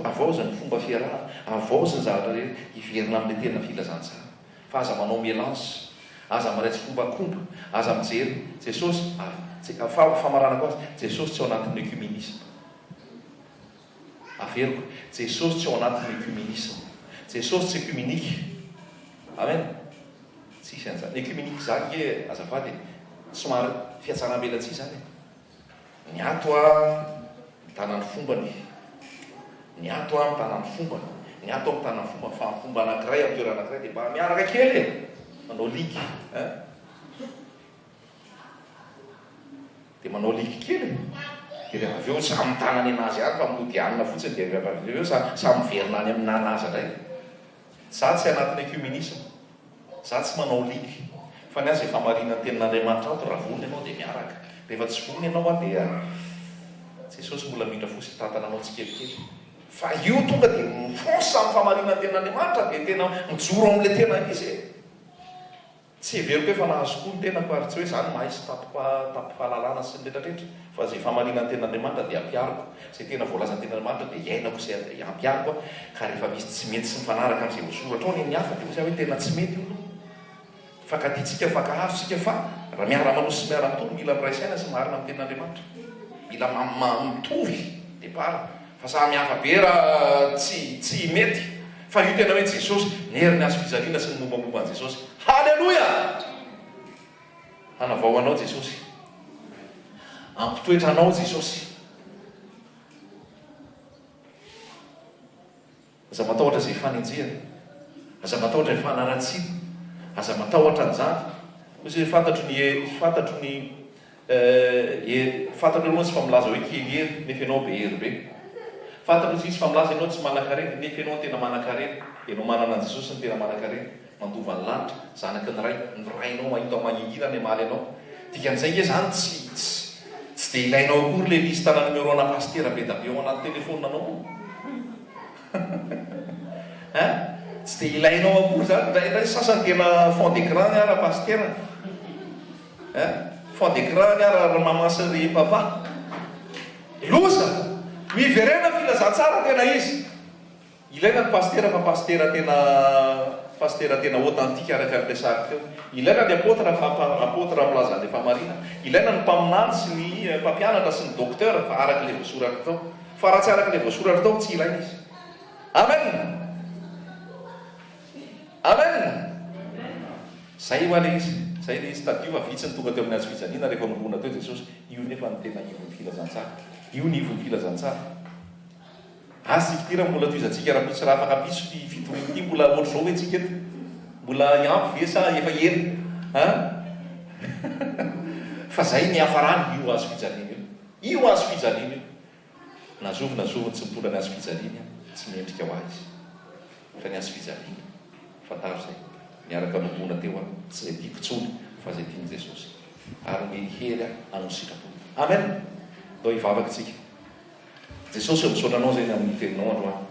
avozy ny fomba fiarahana avozy ny zavatra rehetra hiverina amin'le tena filazantsara fa aza manao mélange aza maraitsy fombakomba aza mijery Jesosy famaranako azy Jesosy tsy ao anatin'ny ecuménisme averiko Jesosy tsy ao anatin'ny ecuménisme Jesosy tsy ecuménique amen tsisy an'izany ecuménique zany hoe azafady somary fiatsanam-bela tsy zany ny ato mitana ny fombany ny ato mitana ny fombany ny ato mitana ny fomba fa fomba anankiray amin'ny toerana anankiray dia mba miaraka kely manao liky dia manao liky kely dia rehefa avy eo samy mitanany anazy ary fa modianina fotsiny dia rehefa avy eo samy miverina any amin'ny anazy indray za tsy anatin'ny ecuménisme za tsy manao liky fa ny azy efa marinany tenin'Andriamanitra ato raha vonona ianao dia miaraka rehefa tsy vonona ianao dia Jesosy mbola mindra fosy tatana anao tsikelikely fa io tonga dia mifonsa amin'ny famarinany tenin'Andriamanitra dia tena mijoro amin'le tena izy tsy heveriko hoe fa nahazo koa ny tenako ary tsy hoe zany mahaisy tapo-pahalalana sy ny rehetrarehetra fa zay famarinany tenin'Andriamanitra dia ampiariko zay tena voalazany tenin'Andriamanitra dia iainako zay ampiariko ka rehefa misy tsy mety sy mifanaraka amin'izay voasoratra ao ny hafa dia ozy hoe tena tsy mety io fa kaditsika fa kahafosika fa raha miara-manoso sy miara-mitovy mila miraisaina sy marina amin'ny tenin'Andriamanitra mila mitovy dia para fa samy hafa be raha tsy mety fa io tena hoe Jesosy nery ny azo fijaliana sy ny mombamomba an' Jesosy halleloia hanavao anao Jesosy ampitoetra anao Jesosy za matahotra zay fanenjehana aza matahotra ny fanaratsiana, aza matahotra ny zany. Ozy fantatro aloha tsy familaza hoe kely hery nefa ianao be hery be. Fantatro izy familaza ianao tsy manan-karena nefa ianao tena manan-karena. Ianao manana an Jesosy ny tena manan-karena. Mandova ny lanitra, zanaky ny rainao mahita maningirana emaly anao. Dikan'izay nge zany tsy dia ilainao akory le lista na numéro ana pastera be da be ao anaty telefonanao. Tsy dia ilainao akory zany. Ndray sasany tena fond d'écran ny ara pastera. Fond d'écran ny ara mamasy ry papa. Loza miverena filazantsara tena izy. Ilaina ny pastera fa pastera tena authentique araka ny resaka teo. Ilaina ny apôtra fa apôtra milaza ny famarina. Ilaina ny mpaminany sy ny mpampianatra sy ny docteur fa araka le voasoratra tao. Fa raha tsy araka le voasoratra tao tsy ilaina izy. Amen. Amen. Zay ho ale izy. Zay le izy tadio fa vitsy ny tonga teo amin'ny azy fijaliana rehefa nombona teo Jesosy. Io nefa ny tena ivon'ny filazantsara. Io ny ivon'ny filazantsara. Asy fitira mbola toizantsika raha misy raha afaka piso ty fitoriny ity mbola ohatr' zao hoe tsika ty. Mbola iampy ve sa efa ela? Fa zay ny hafarany io azo fijaliana io. Io azo fijaliana io. Nazovy tsy mitola ny azo fijaliana tsy miendrika ho azy. Fa ny azo fijaliana. Fantaro zay. Miaraka nombona teo tsy zay tiako tsony fa zay tiany Jesosy. Ary ny hely anositapolo. Amen. Dao hivavaky tsika. Jesosy eo misonanao zay amin'ny teninao androany.